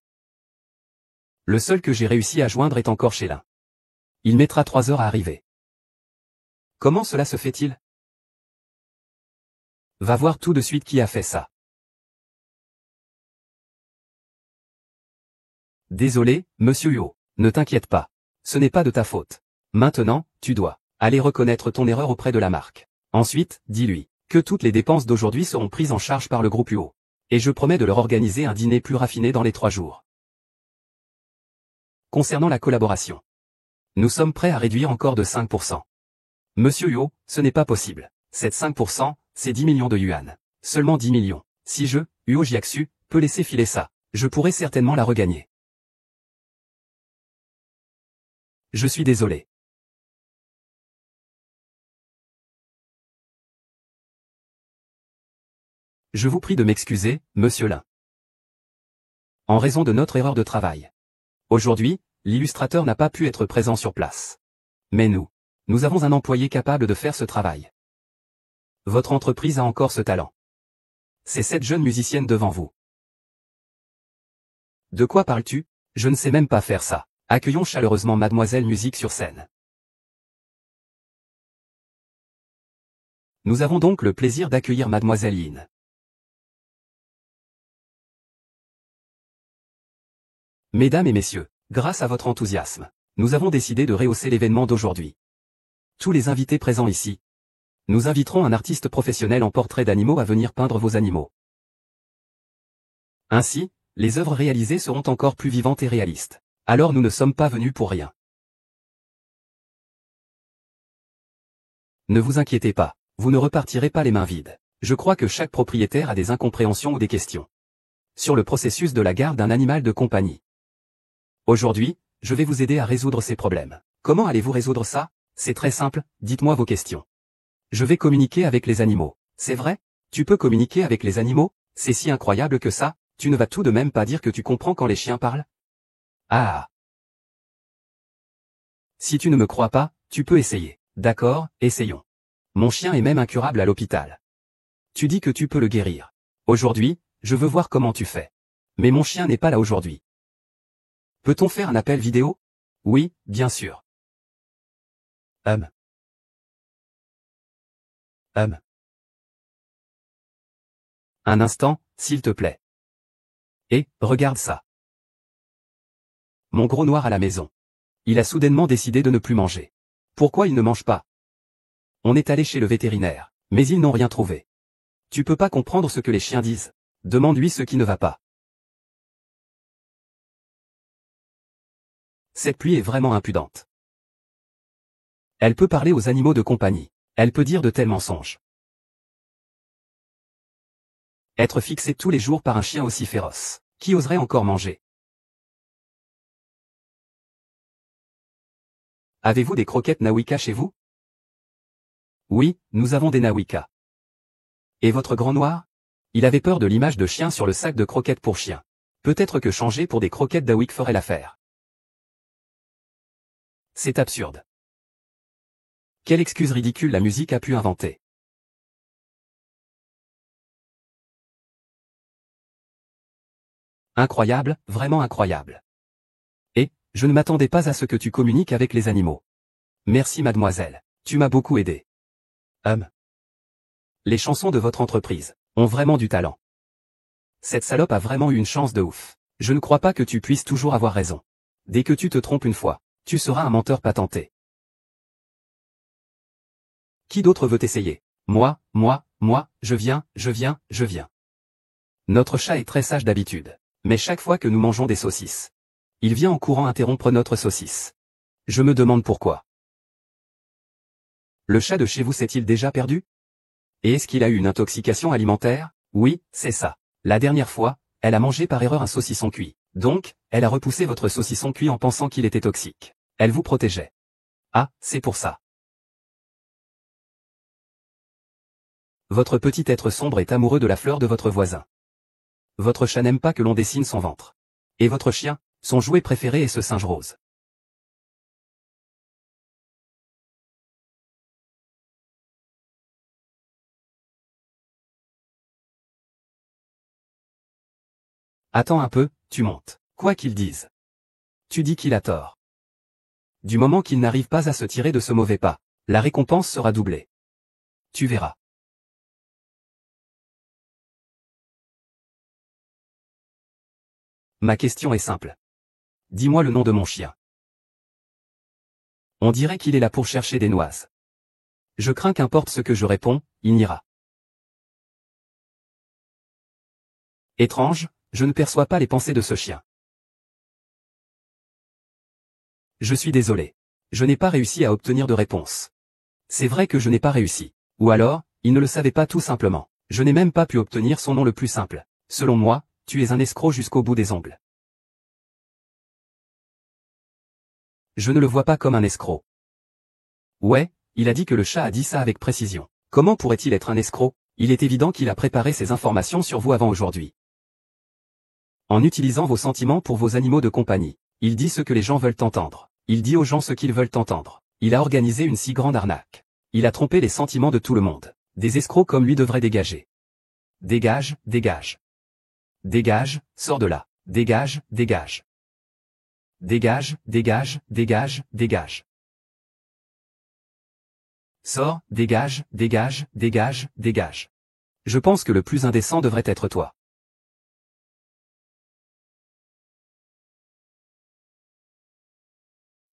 Le seul que j'ai réussi à joindre est encore chez l'un. Il mettra 3 heures à arriver. Comment cela se fait-il? Va voir tout de suite qui a fait ça. Désolé, monsieur Yo. Ne t'inquiète pas. Ce n'est pas de ta faute. Maintenant, tu dois aller reconnaître ton erreur auprès de la marque. Ensuite, dis-lui que toutes les dépenses d'aujourd'hui seront prises en charge par le groupe UO. Et je promets de leur organiser un dîner plus raffiné dans les 3 jours. Concernant la collaboration. Nous sommes prêts à réduire encore de 5%. Monsieur Yo, ce n'est pas possible. Cette 5%, c'est 10 millions de yuan. Seulement 10 millions. Si je, Uo Jiaxu, peux laisser filer ça, je pourrais certainement la regagner. Je suis désolé. Je vous prie de m'excuser, monsieur Lin. En raison de notre erreur de travail. Aujourd'hui, l'illustrateur n'a pas pu être présent sur place. Mais nous avons un employé capable de faire ce travail. Votre entreprise a encore ce talent. C'est cette jeune musicienne devant vous. De quoi parles-tu? Je ne sais même pas faire ça. Accueillons chaleureusement Mademoiselle Musique sur scène. Nous avons donc le plaisir d'accueillir Mademoiselle Yin. Mesdames et messieurs, grâce à votre enthousiasme, nous avons décidé de rehausser l'événement d'aujourd'hui. Tous les invités présents ici. Nous inviterons un artiste professionnel en portrait d'animaux à venir peindre vos animaux. Ainsi, les œuvres réalisées seront encore plus vivantes et réalistes. Alors nous ne sommes pas venus pour rien. Ne vous inquiétez pas, vous ne repartirez pas les mains vides. Je crois que chaque propriétaire a des incompréhensions ou des questions sur le processus de la garde d'un animal de compagnie. Aujourd'hui, je vais vous aider à résoudre ces problèmes. Comment allez-vous résoudre ça? C'est très simple, dites-moi vos questions. Je vais communiquer avec les animaux. C'est vrai? Tu peux communiquer avec les animaux? C'est si incroyable que ça, tu ne vas tout de même pas dire que tu comprends quand les chiens parlent? Ah! Si tu ne me crois pas, tu peux essayer. D'accord, essayons. Mon chien est même incurable à l'hôpital. Tu dis que tu peux le guérir. Aujourd'hui, je veux voir comment tu fais. Mais mon chien n'est pas là aujourd'hui. Peut-on faire un appel vidéo? Oui, bien sûr. Un instant, s'il te plaît. Et, regarde ça. Mon gros noir à la maison. Il a soudainement décidé de ne plus manger. Pourquoi il ne mange pas? On est allé chez le vétérinaire, mais ils n'ont rien trouvé. Tu peux pas comprendre ce que les chiens disent. Demande-lui ce qui ne va pas. Cette pluie est vraiment impudente. Elle peut parler aux animaux de compagnie. Elle peut dire de tels mensonges. Être fixé tous les jours par un chien aussi féroce. Qui oserait encore manger? Avez-vous des croquettes Nawika chez vous? Oui, nous avons des Nawika. Et votre grand noir? Il avait peur de l'image de chien sur le sac de croquettes pour chien. Peut-être que changer pour des croquettes d'Awik ferait l'affaire. C'est absurde. Quelle excuse ridicule la musique a pu inventer. Incroyable, vraiment incroyable. Et, je ne m'attendais pas à ce que tu communiques avec les animaux. Merci mademoiselle, tu m'as beaucoup aidé. Les chansons de votre entreprise ont vraiment du talent. Cette salope a vraiment eu une chance de ouf. Je ne crois pas que tu puisses toujours avoir raison. Dès que tu te trompes une fois, tu seras un menteur patenté. Qui d'autre veut essayer? Moi, je viens. Notre chat est très sage d'habitude. Mais chaque fois que nous mangeons des saucisses, il vient en courant interrompre notre saucisse. Je me demande pourquoi. Le chat de chez vous s'est-il déjà perdu? Et est-ce qu'il a eu une intoxication alimentaire? Oui, c'est ça. La dernière fois, elle a mangé par erreur un saucisson cuit. Donc, elle a repoussé votre saucisson cuit en pensant qu'il était toxique. Elle vous protégeait. Ah, c'est pour ça. Votre petit être sombre est amoureux de la fleur de votre voisin. Votre chat n'aime pas que l'on dessine son ventre. Et votre chien, son jouet préféré est ce singe rose. Attends un peu, tu montes. Quoi qu'il dise. Tu dis qu'il a tort. Du moment qu'il n'arrive pas à se tirer de ce mauvais pas, la récompense sera doublée. Tu verras. Ma question est simple. Dis-moi le nom de mon chien. On dirait qu'il est là pour chercher des noises. Je crains qu'importe ce que je réponds, il n'ira. Étrange, je ne perçois pas les pensées de ce chien. Je suis désolé. Je n'ai pas réussi à obtenir de réponse. C'est vrai que je n'ai pas réussi. Ou alors, il ne le savait pas tout simplement. Je n'ai même pas pu obtenir son nom le plus simple. Selon moi, tu es un escroc jusqu'au bout des ongles. Je ne le vois pas comme un escroc. Ouais, il a dit que le chat a dit ça avec précision. Comment pourrait-il être un escroc? Il est évident qu'il a préparé ces informations sur vous avant aujourd'hui. En utilisant vos sentiments pour vos animaux de compagnie, il dit ce que les gens veulent entendre. Il dit aux gens ce qu'ils veulent entendre. Il a organisé une si grande arnaque. Il a trompé les sentiments de tout le monde. Des escrocs comme lui devraient dégager. Dégage, dégage. Dégage, sors de là. Dégage, dégage. Dégage, dégage, dégage, dégage. Sors, dégage, dégage, dégage, dégage. Je pense que le plus indécent devrait être toi.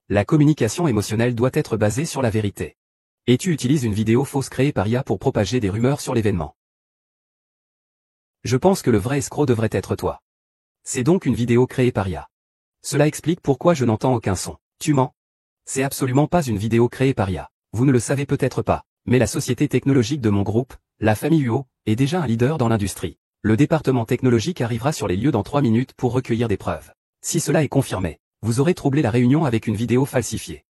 La communication émotionnelle doit être basée sur la vérité. Et tu utilises une vidéo fausse créée par IA pour propager des rumeurs sur l'événement. Je pense que le vrai escroc devrait être toi. C'est donc une vidéo créée par IA. Cela explique pourquoi je n'entends aucun son. Tu mens. C'est absolument pas une vidéo créée par IA. Vous ne le savez peut-être pas, mais la société technologique de mon groupe, la famille UO, est déjà un leader dans l'industrie. Le département technologique arrivera sur les lieux dans 3 minutes pour recueillir des preuves. Si cela est confirmé, vous aurez troublé la réunion avec une vidéo falsifiée.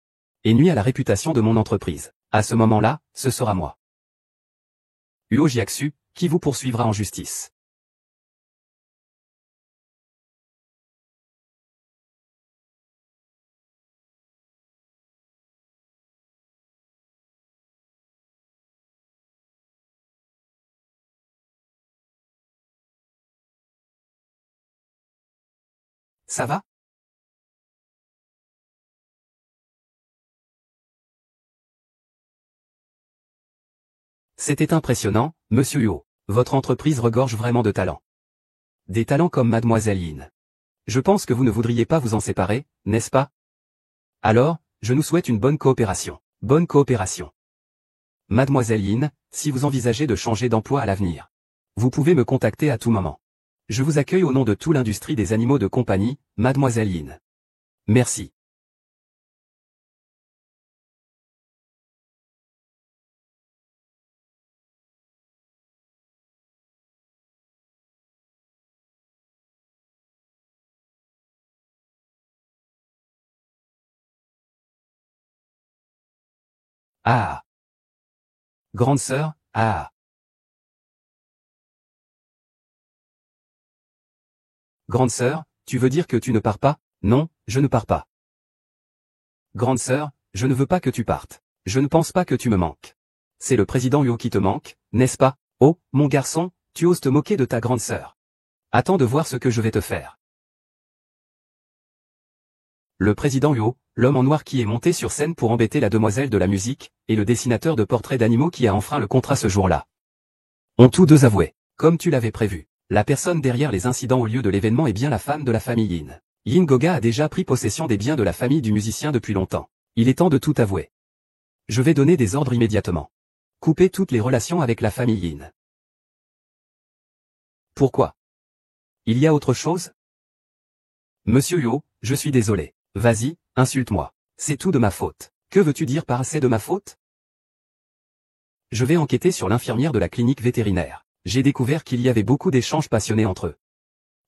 Et nuit à la réputation de mon entreprise. À ce moment-là, ce sera moi. UO Jiaxu, qui vous poursuivra en justice. Ça va? C'était impressionnant, monsieur Huo. Votre entreprise regorge vraiment de talents. Des talents comme Mademoiselle Yin. Je pense que vous ne voudriez pas vous en séparer, n'est-ce pas? Alors, je nous souhaite une bonne coopération. Bonne coopération. Mademoiselle Yin, si vous envisagez de changer d'emploi à l'avenir, vous pouvez me contacter à tout moment. Je vous accueille au nom de toute l'industrie des animaux de compagnie, Mademoiselle Yin. Merci. Ah. Grande sœur, ah. Grande sœur, tu veux dire que tu ne pars pas? Non, je ne pars pas. Grande sœur, je ne veux pas que tu partes. Je ne pense pas que tu me manques. C'est le président Huo qui te manque, n'est-ce pas? Oh, mon garçon, tu oses te moquer de ta grande sœur. Attends de voir ce que je vais te faire. Le président Huo, l'homme en noir qui est monté sur scène pour embêter la demoiselle de la musique, et le dessinateur de portraits d'animaux qui a enfreint le contrat ce jour-là, ont tous deux avoué, comme tu l'avais prévu. La personne derrière les incidents au lieu de l'événement est bien la femme de la famille Yin. Yin Goga a déjà pris possession des biens de la famille du musicien depuis longtemps. Il est temps de tout avouer. Je vais donner des ordres immédiatement. Couper toutes les relations avec la famille Yin. Pourquoi? Il y a autre chose? Monsieur Huo, je suis désolé. Vas-y, insulte-moi. C'est tout de ma faute. Que veux-tu dire par c'est de ma faute? Je vais enquêter sur l'infirmière de la clinique vétérinaire. J'ai découvert qu'il y avait beaucoup d'échanges passionnés entre eux.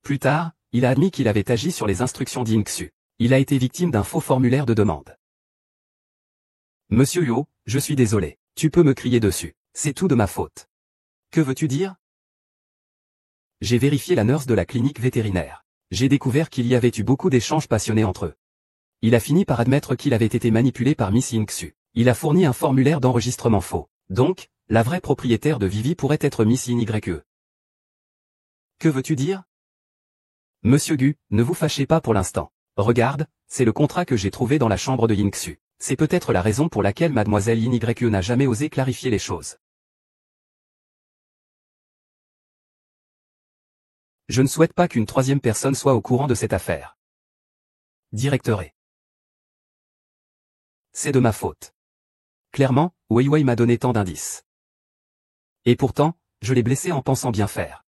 Plus tard, il a admis qu'il avait agi sur les instructions d'Inksu. Il a été victime d'un faux formulaire de demande. Monsieur Huo, je suis désolé. Tu peux me crier dessus. C'est tout de ma faute. Que veux-tu dire? J'ai vérifié la nurse de la clinique vétérinaire. J'ai découvert qu'il y avait eu beaucoup d'échanges passionnés entre eux. Il a fini par admettre qu'il avait été manipulé par Miss Yingxu. Il a fourni un formulaire d'enregistrement faux. Donc, la vraie propriétaire de Vivi pourrait être Miss Yin YE. Que veux-tu dire? Monsieur Gu, ne vous fâchez pas pour l'instant. Regarde, c'est le contrat que j'ai trouvé dans la chambre de Yingxu. C'est peut-être la raison pour laquelle mademoiselle Yin YE n'a jamais osé clarifier les choses. Je ne souhaite pas qu'une troisième personne soit au courant de cette affaire. Directeur. C'est de ma faute. Clairement, Wei Wei m'a donné tant d'indices. Et pourtant, je l'ai blessé en pensant bien faire.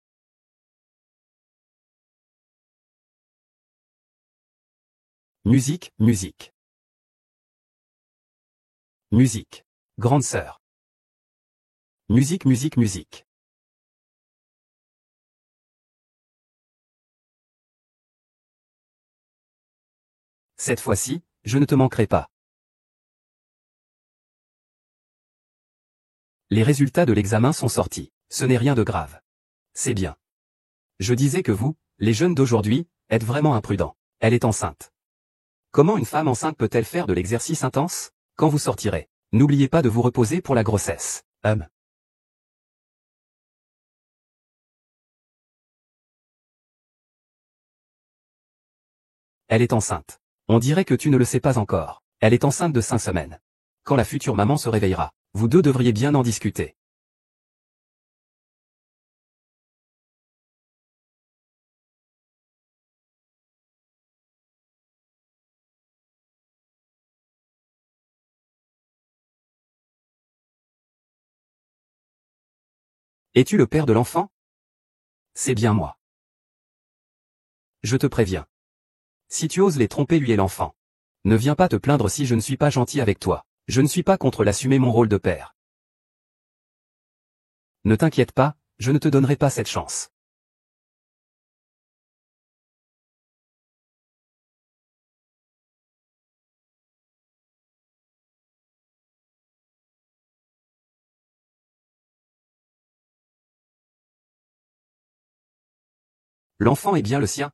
Musique, musique. Musique. Grande sœur. Musique, musique, musique. Cette fois-ci, je ne te manquerai pas. Les résultats de l'examen sont sortis. Ce n'est rien de grave. C'est bien. Je disais que vous, les jeunes d'aujourd'hui, êtes vraiment imprudents. Elle est enceinte. Comment une femme enceinte peut-elle faire de l'exercice intense? Quand vous sortirez, n'oubliez pas de vous reposer pour la grossesse. Elle est enceinte. On dirait que tu ne le sais pas encore. Elle est enceinte de 5 semaines. Quand la future maman se réveillera, vous deux devriez bien en discuter. Es-tu le père de l'enfant? C'est bien moi. Je te préviens. Si tu oses les tromper lui et l'enfant, ne viens pas te plaindre si je ne suis pas gentil avec toi. Je ne suis pas contre l'assumer mon rôle de père. Ne t'inquiète pas, je ne te donnerai pas cette chance. L'enfant est bien le sien.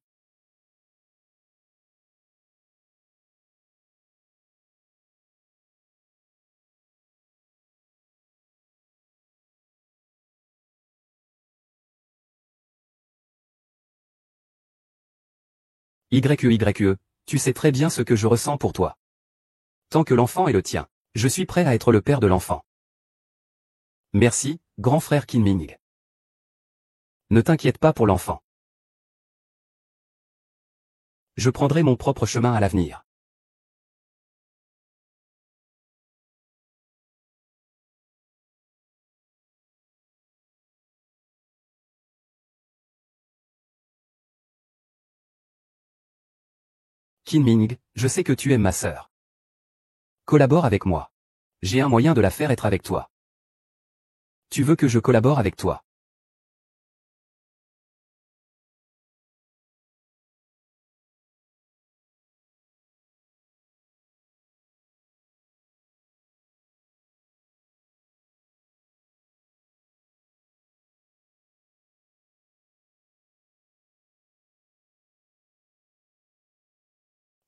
YE, tu sais très bien ce que je ressens pour toi. Tant que l'enfant est le tien, je suis prêt à être le père de l'enfant. Merci, grand frère Kinming. Ne t'inquiète pas pour l'enfant. Je prendrai mon propre chemin à l'avenir. Kinming, je sais que tu aimes ma sœur. Collabore avec moi. J'ai un moyen de la faire être avec toi. Tu veux que je collabore avec toi?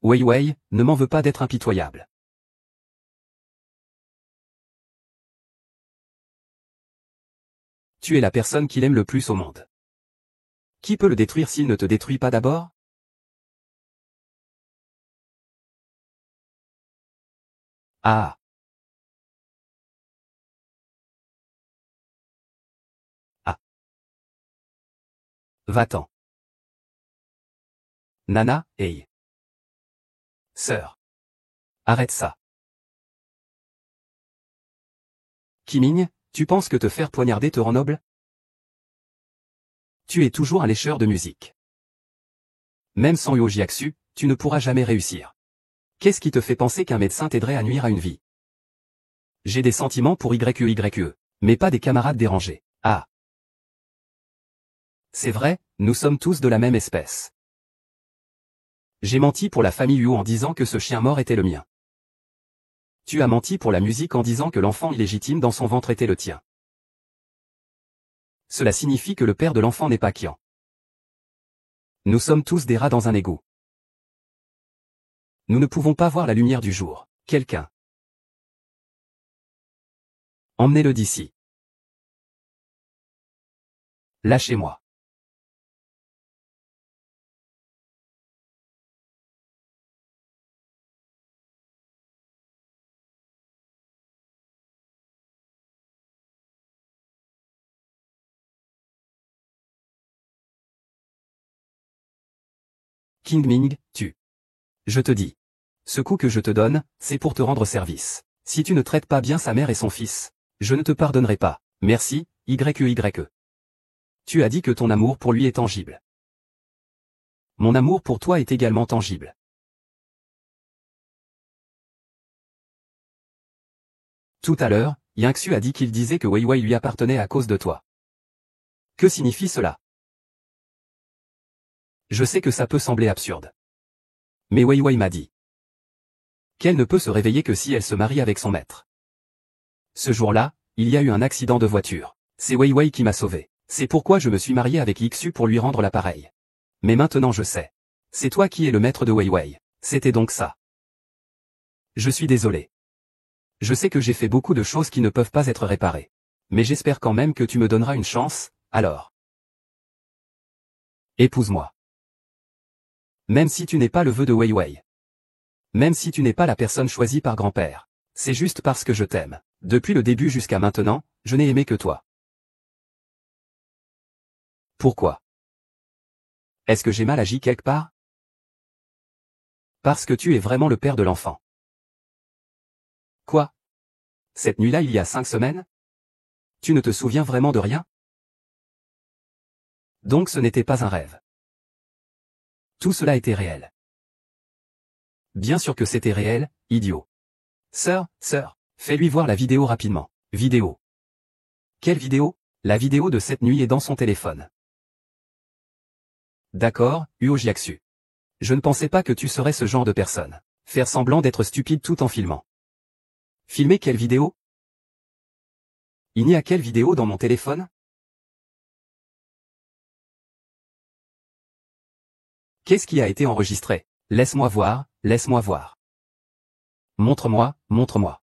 Wei Wei, ne m'en veux pas d'être impitoyable. Tu es la personne qu'il aime le plus au monde. Qui peut le détruire s'il ne te détruit pas d'abord? Ah. Ah. Va-t'en. Nana, hey. Sœur. Arrête ça. Kiming, tu penses que te faire poignarder te rend noble? Tu es toujours un lécheur de musique. Même sans Uojiaksu, tu ne pourras jamais réussir. Qu'est-ce qui te fait penser qu'un médecin t'aiderait à nuire à une vie? J'ai des sentiments pour YE, mais pas des camarades dérangés. Ah. C'est vrai, nous sommes tous de la même espèce. J'ai menti pour la famille Yu en disant que ce chien mort était le mien. Tu as menti pour la musique en disant que l'enfant illégitime dans son ventre était le tien. Cela signifie que le père de l'enfant n'est pas Kian. Nous sommes tous des rats dans un égout. Nous ne pouvons pas voir la lumière du jour. Quelqu'un. Emmenez-le d'ici. Lâchez-moi. King Ming, tu. Je te dis. Ce coup que je te donne, c'est pour te rendre service. Si tu ne traites pas bien sa mère et son fils, je ne te pardonnerai pas. Merci, YEYE. Tu as dit que ton amour pour lui est tangible. Mon amour pour toi est également tangible. Tout à l'heure, Yingxu a dit qu'il disait que Weiwei lui appartenait à cause de toi. Que signifie cela? Je sais que ça peut sembler absurde. Mais Weiwei m'a dit qu'elle ne peut se réveiller que si elle se marie avec son maître. Ce jour-là, il y a eu un accident de voiture. C'est Weiwei qui m'a sauvé. C'est pourquoi je me suis marié avec Yingxu pour lui rendre l'appareil. Mais maintenant je sais. C'est toi qui es le maître de Weiwei. C'était donc ça. Je suis désolé. Je sais que j'ai fait beaucoup de choses qui ne peuvent pas être réparées. Mais j'espère quand même que tu me donneras une chance, alors. Épouse-moi. Même si tu n'es pas le vœu de Weiwei. Même si tu n'es pas la personne choisie par grand-père. C'est juste parce que je t'aime. Depuis le début jusqu'à maintenant, je n'ai aimé que toi. Pourquoi? Est-ce que j'ai mal agi quelque part? Parce que tu es vraiment le père de l'enfant. Quoi? Cette nuit-là il y a 5 semaines? Tu ne te souviens vraiment de rien? Donc ce n'était pas un rêve. Tout cela était réel. Bien sûr que c'était réel, idiot. Sœur, fais-lui voir la vidéo rapidement. Vidéo. Quelle vidéo? La vidéo de cette nuit est dans son téléphone. D'accord, Uojiaksu. Je ne pensais pas que tu serais ce genre de personne. Faire semblant d'être stupide tout en filmant. Filmer quelle vidéo? Il n'y a quelle vidéo dans mon téléphone? Qu'est-ce qui a été enregistré? Laisse-moi voir, laisse-moi voir. Montre-moi, montre-moi.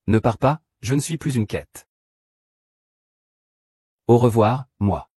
Ne pars pas, je ne suis plus une quête. Au revoir, moi.